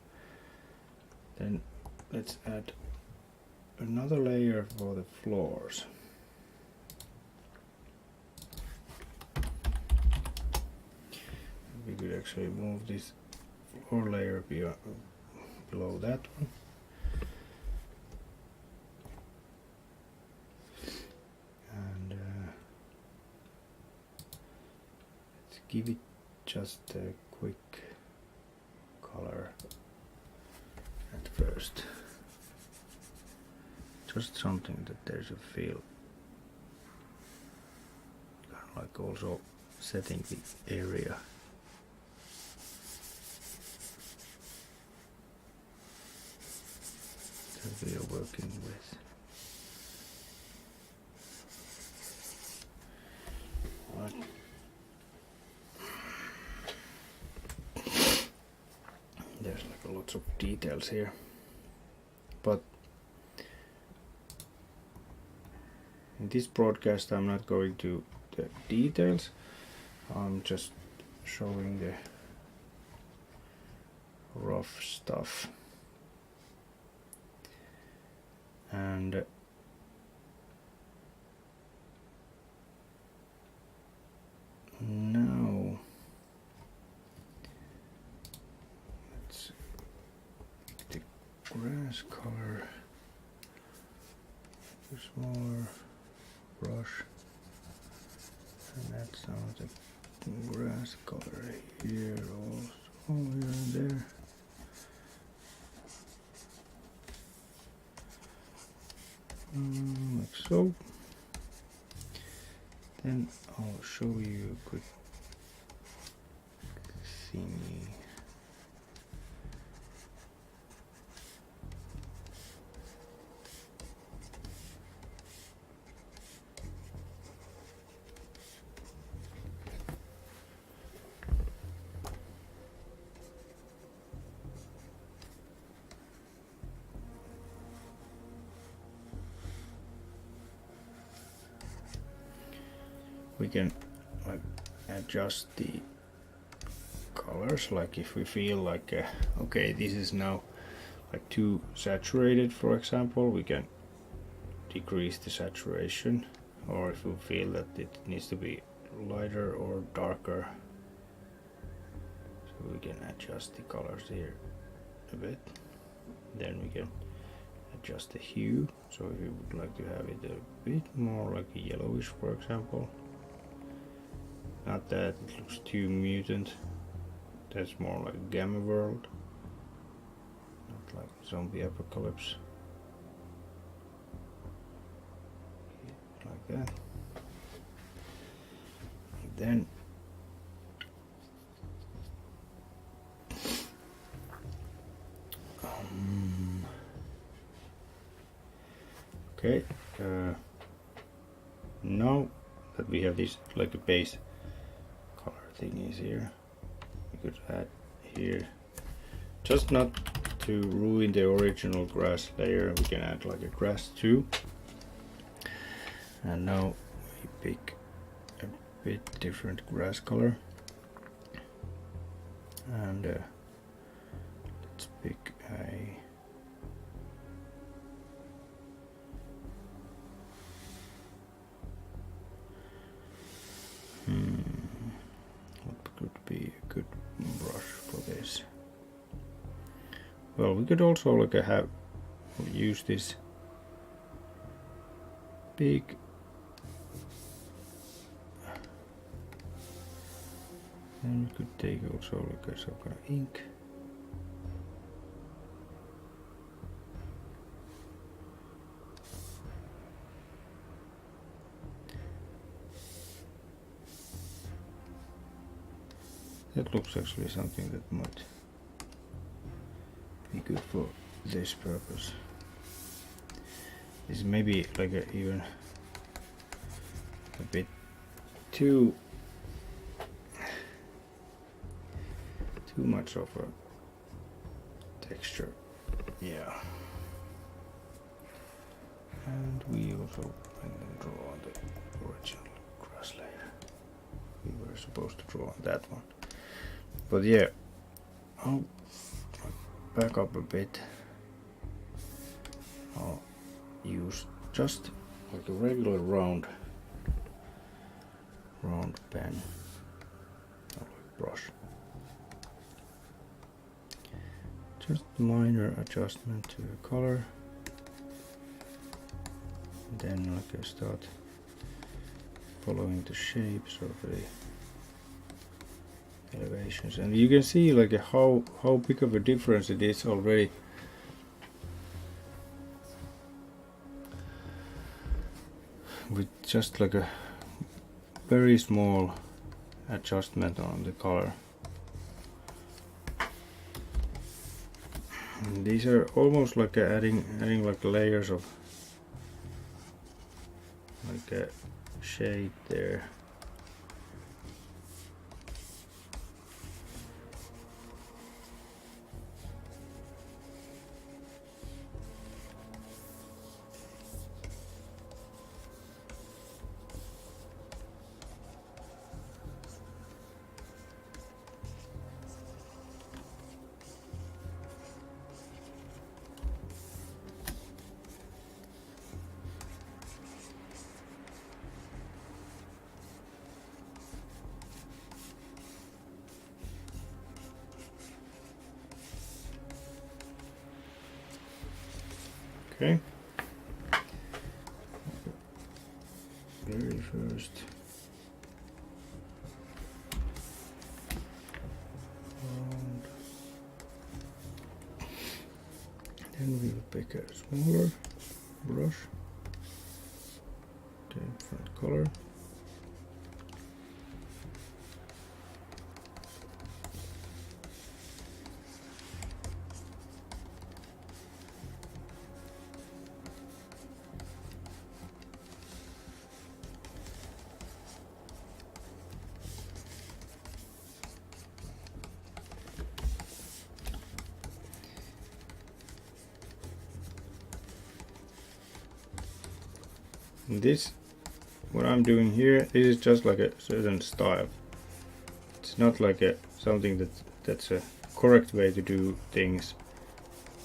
Then let's add another layer for the floors. We could actually move this floor layer below that one. And let's give it just a quick color at first. Just something that there's a feel. Kind of like also setting the area. That we are working with. Right. There's like lots of details here, but in this broadcast I'm not going to the details. I'm just showing the rough stuff. And now let's the grass color. A smaller brush, and that's some of the grass color here also, here and there. Like so. Then I'll show you a quick thingy. We can like adjust the colors, like if we feel like okay, this is now like too saturated, for example, we can decrease the saturation, or if we feel that it needs to be lighter or darker, so we can adjust the colors here a bit. Then we can adjust the hue, so if you would like to have it a bit more like a yellowish, for example. Not that it looks too mutant. That's more like Gamma World, not like Zombie Apocalypse. Like that. And then okay, now that we have this like a base color thingies here, we could add here, just not to ruin the original grass layer, we can add like a grass too. And now we pick a bit different grass color, and let's pick a what could be a good brush for this? Well, we could also like use this big and we could take also like some kind of ink. That looks actually something that might be good for this purpose. This may be like even a bit too much of a texture, yeah. And we also draw on the original grass layer. We were supposed to draw on that one. But yeah, I'll back up a bit. I'll use just like a regular round pen or brush. Just minor adjustment to the color. And then like I start following the shapes of the elevations, and you can see like how big of a difference it is already. With just like a very small adjustment on the color. And these are almost like adding like layers of like a shade there. Okay. Very first. And then we will pick a smaller brush. Different color. And this, what I'm doing here, this is just like a certain style. It's not like something that's a correct way to do things,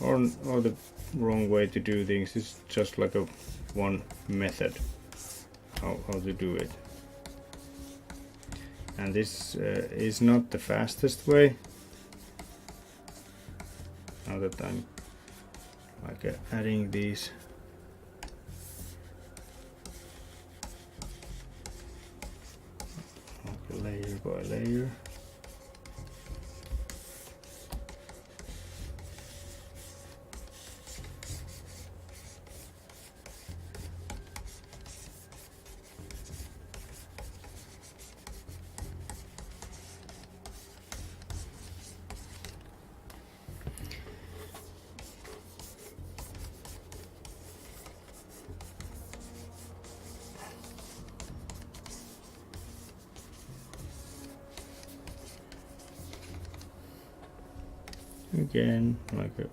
or the wrong way to do things. It's just like a one method how to do it. And this is not the fastest way. Now that I'm like adding these like layer by layer. again like a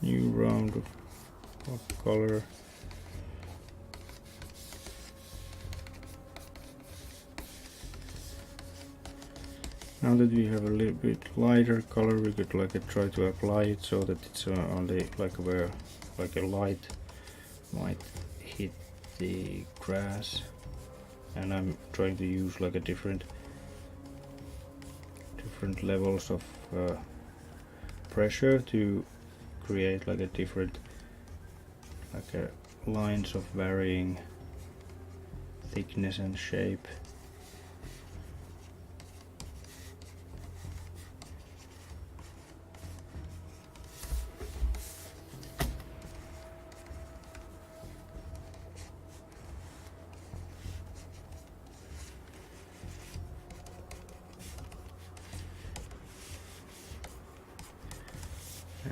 new round of color. Now that we have a little bit lighter color, we could like try to apply it so that it's on the like where like a light might hit the grass, and I'm trying to use like a different levels of pressure to create like a different like a lines of varying thickness and shape.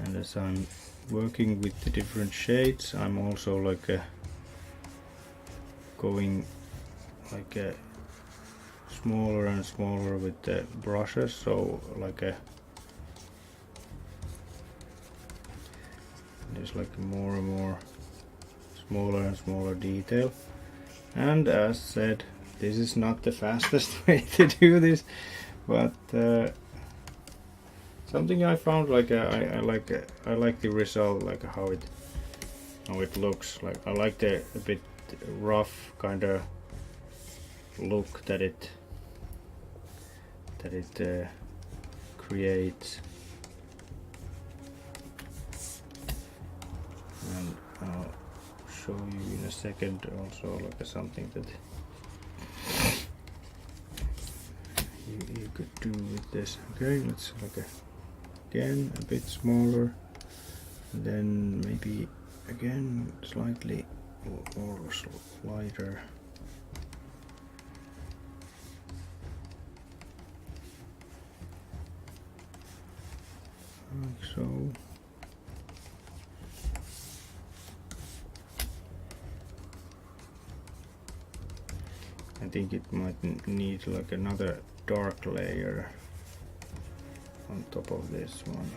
And as I'm working with the different shades, I'm also like going like smaller and smaller with the brushes, so like there's like more and more smaller and smaller detail. And as said, this is not the fastest way to do this, but something I found like I like the result, like how it looks. Like I like the a bit rough kind of look that it creates. And I'll show you in a second also like something that you could do with this. Okay, let's like again a bit smaller, and then maybe again slightly or lighter. Like so. I think it might need like another dark layer on top of this one.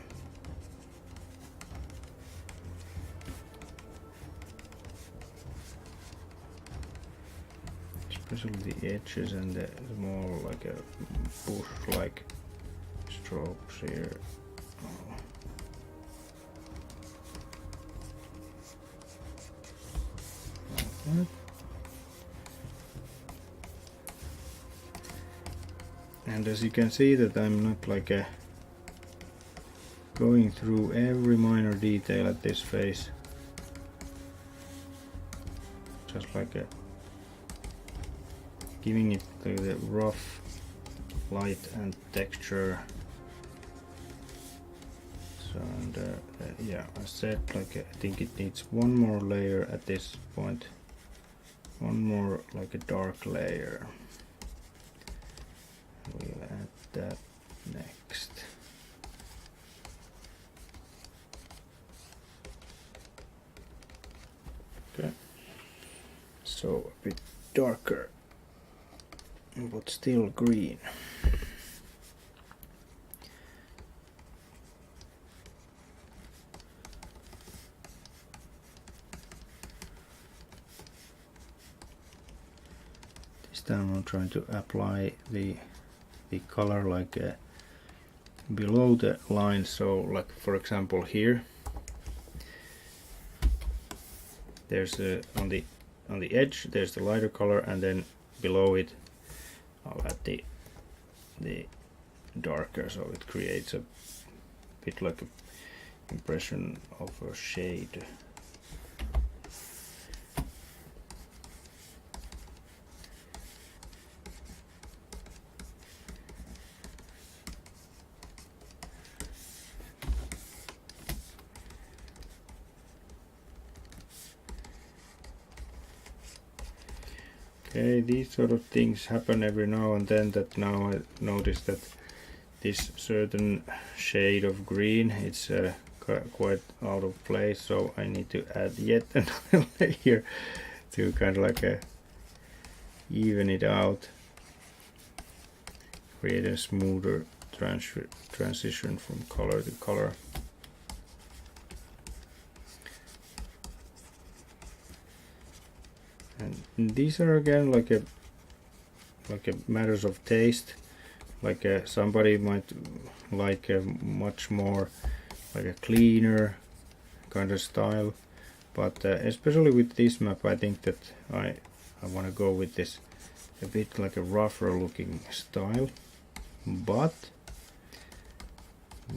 Especially the edges and the more like a bush like strokes here. Oh. Like that. And as you can see that I'm not like going through every minor detail at this face, just like giving it the rough light and texture. So and yeah, I said like I think it needs one more layer at this point, one more like a dark layer. We'll add that next. Okay, so a bit darker but still green. This time I'm trying to apply the color like below the line, so like for example here there's on the edge there's the lighter color, and then below it I'll add the darker, so it creates a bit like an impression of a shade. Okay, these sort of things happen every now and then, that now I notice that this certain shade of green, it's quite out of place, so I need to add yet another layer to kind of like even it out, create a smoother transition from color to color. And these are again like a matters of taste. Like somebody might like a much more like a cleaner kind of style, but especially with this map, I think that I want to go with this a bit like a rougher looking style. But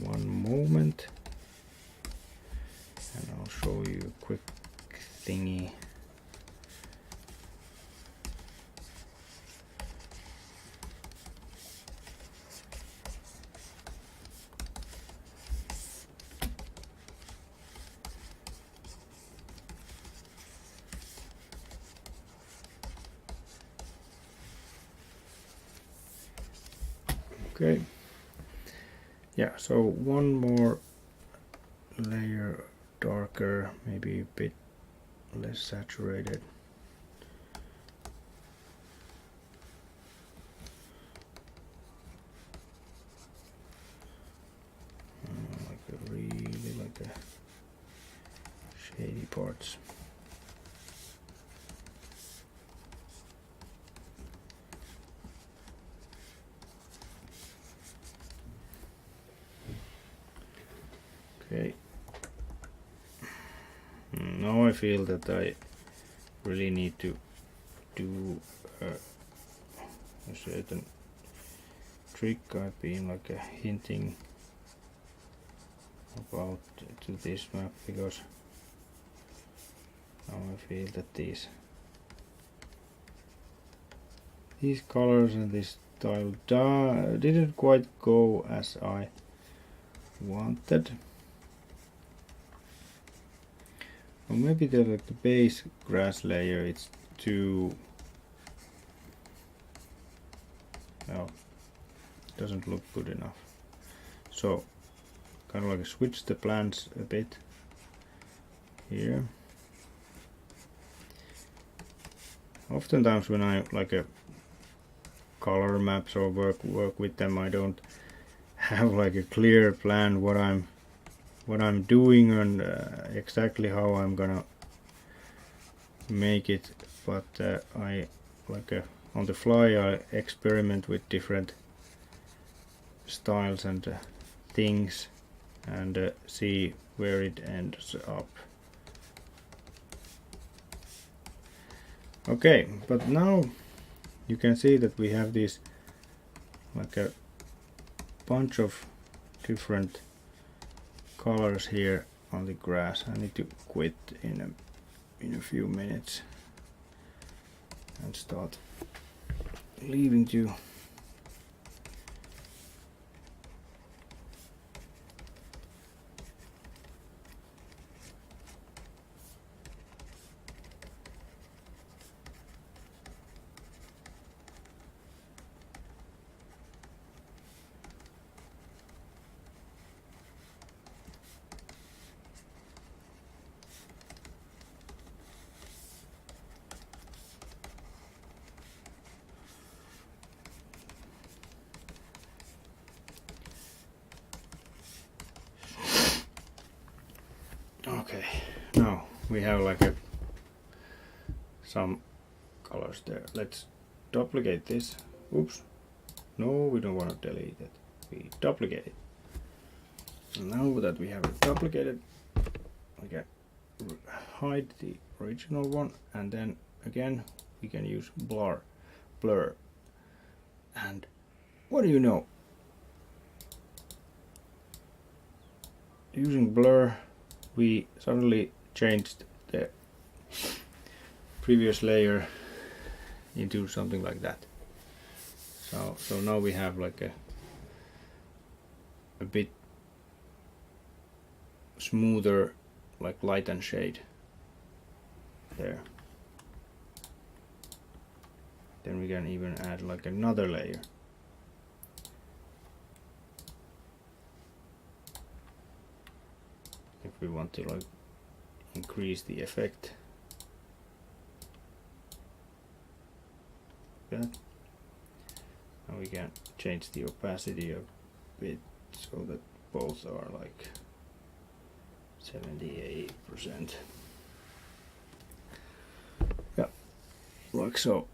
one moment, and I'll show you a quick thingy. Okay, yeah, so one more layer darker, maybe a bit less saturated. Really like a shady parts. Okay. Now I feel that I really need to do a certain trick I've been like hinting about to this map, because now I feel that these colors and this style didn't quite go as I wanted. Or maybe the base grass layer, it's too, well, doesn't look good enough. So kind of like switch the plants a bit here. Oftentimes when I like a color maps or work with them, I don't have like a clear plan what I'm doing and exactly how I'm gonna make it, but I like on the fly I experiment with different styles and things and see where it ends up. Okay, but now you can see that we have this like a bunch of different colors here on the grass. I need to quit in a few minutes and start leaving you. Okay, now we have like some colors there. Let's duplicate this. Oops. No, we don't want to delete it. We duplicate it. And now that we have it duplicated, we can hide the original one, and then again we can use blur. And what do you know? Using blur, we suddenly changed the previous layer into something like that. So now we have like a bit smoother, like light and shade there. Then we can even add like another layer. If we want to like increase the effect. That. Now we can change the opacity a bit so that both are like 78%. Yeah, like so.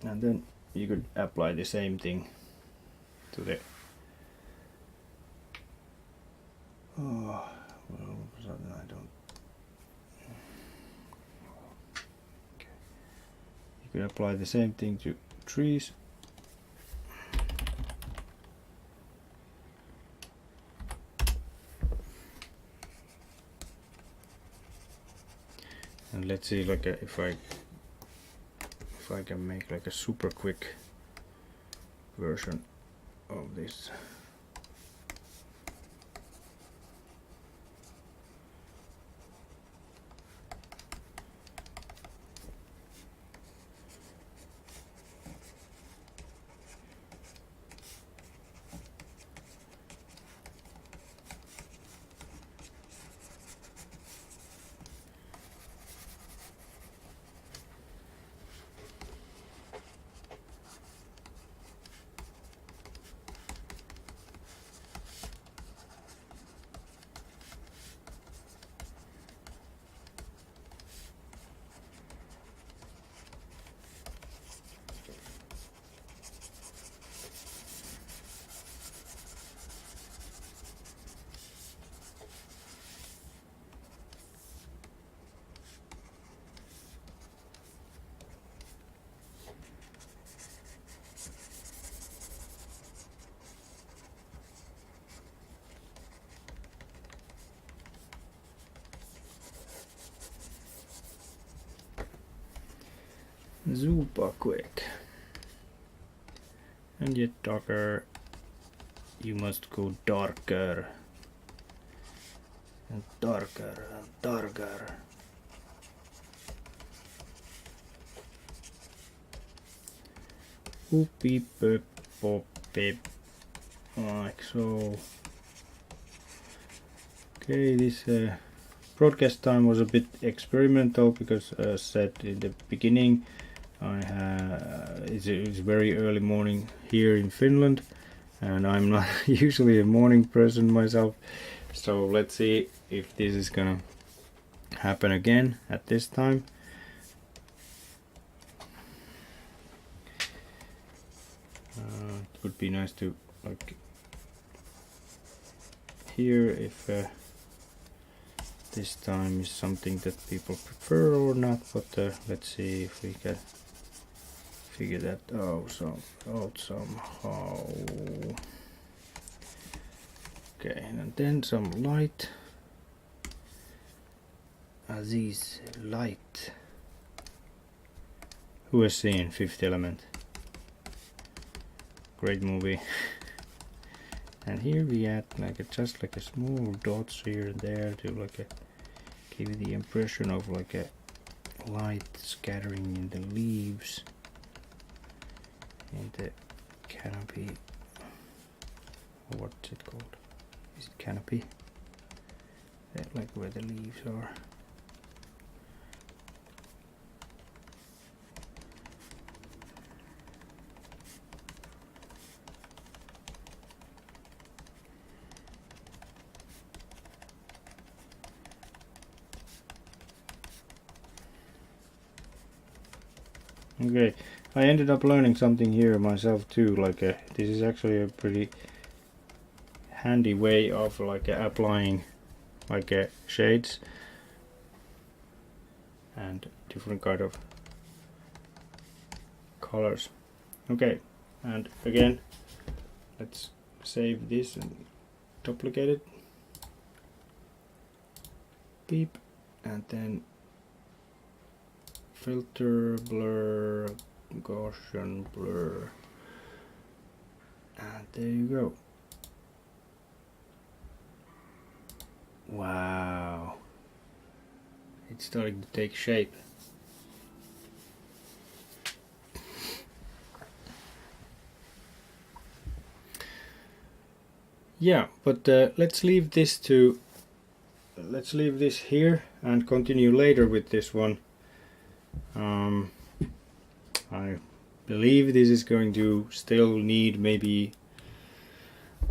And then you could apply the same thing to the well, I don't. Okay. You could apply the same thing to trees. And let's see, like if I can make like a super quick version of this. Super quick. And yet darker. You must go darker. And darker and darker. Oopie pop pop pip. Like so. Okay, this broadcast time was a bit experimental because as said in the beginning, it's very early morning here in Finland, and I'm not usually a morning person myself. So let's see if this is gonna happen again at this time. It would be nice to like hear if this time is something that people prefer or not, but let's see if we can figure that out somehow. Okay, and then some light. Aziz, light. Who has seen Fifth Element? Great movie. And here we add like just like a small dots here and there to like give you the impression of like a light scattering in the leaves in the canopy. What's it called? Is it canopy? Like where the leaves are. Okay, I ended up learning something here myself too. Like this is actually a pretty handy way of like applying like shades and different kind of colors. Okay, and again, let's save this and duplicate it. Beep, and then filter, blur, Gaussian blur, and there you go. Wow, it's starting to take shape. Yeah, but let's leave this here and continue later with this one. I believe this is going to still need maybe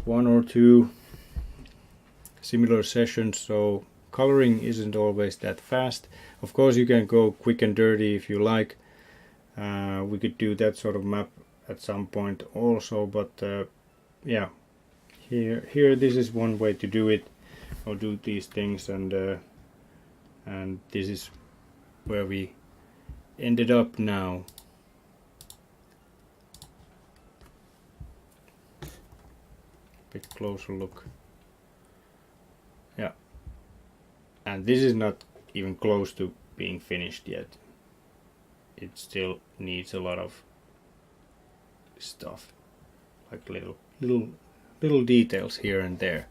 1 or 2 similar sessions, so coloring isn't always that fast. Of course you can go quick and dirty if you like. We could do that sort of map at some point also, but yeah, here this is one way to do it, or do these things, and this is where we ended up now. Bit closer look. Yeah, and this is not even close to being finished yet. It still needs a lot of stuff, like little details here and there.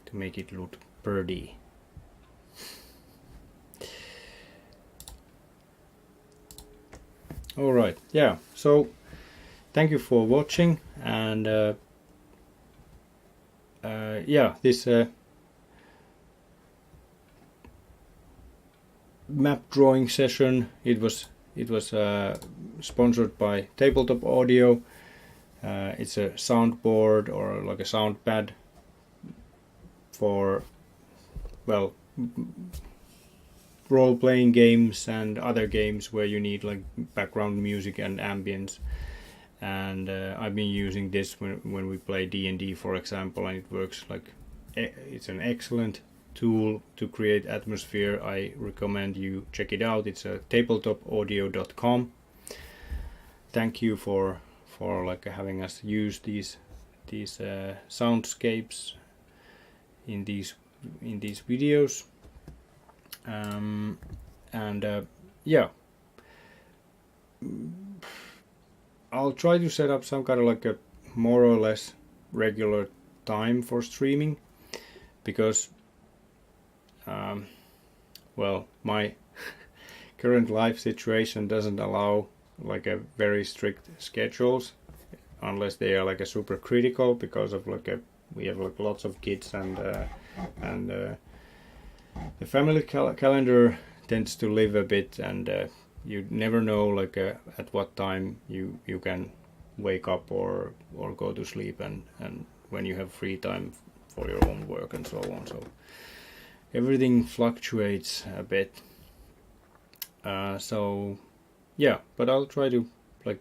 To make it look pretty. Alright, yeah, so thank you for watching, and yeah, this map drawing session, it was sponsored by Tabletop Audio. It's a soundboard, or like a sound pad for, well, role-playing games and other games where you need like background music and ambience. And I've been using this when we play D&D, for example, and it works like it's an excellent tool to create atmosphere. I recommend you check it out. It's tabletopaudio.com. Thank you for like having us use these soundscapes in these videos. Yeah, I'll try to set up some kind of like a more or less regular time for streaming, because well, my current life situation doesn't allow like a very strict schedules, unless they are like a super critical, because of like we have like lots of kids, and the family calendar tends to live a bit, and you never know like at what time you can wake up or go to sleep, and when you have free time for your own work and so on. So everything fluctuates a bit. So yeah, but I'll try to like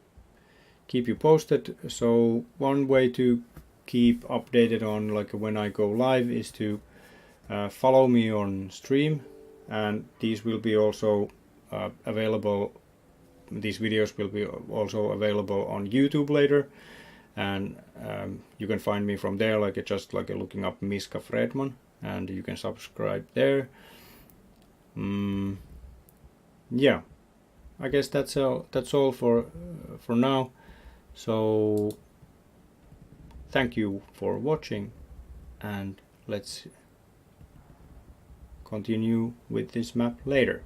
keep you posted. So one way to keep updated on like when I go live is to follow me on stream, and these will be also available. These videos will be also available on YouTube later, and you can find me from there, like just like looking up Miska Fredman, and you can subscribe there. Yeah, I guess that's all for now. So thank you for watching, and let's continue with this map later.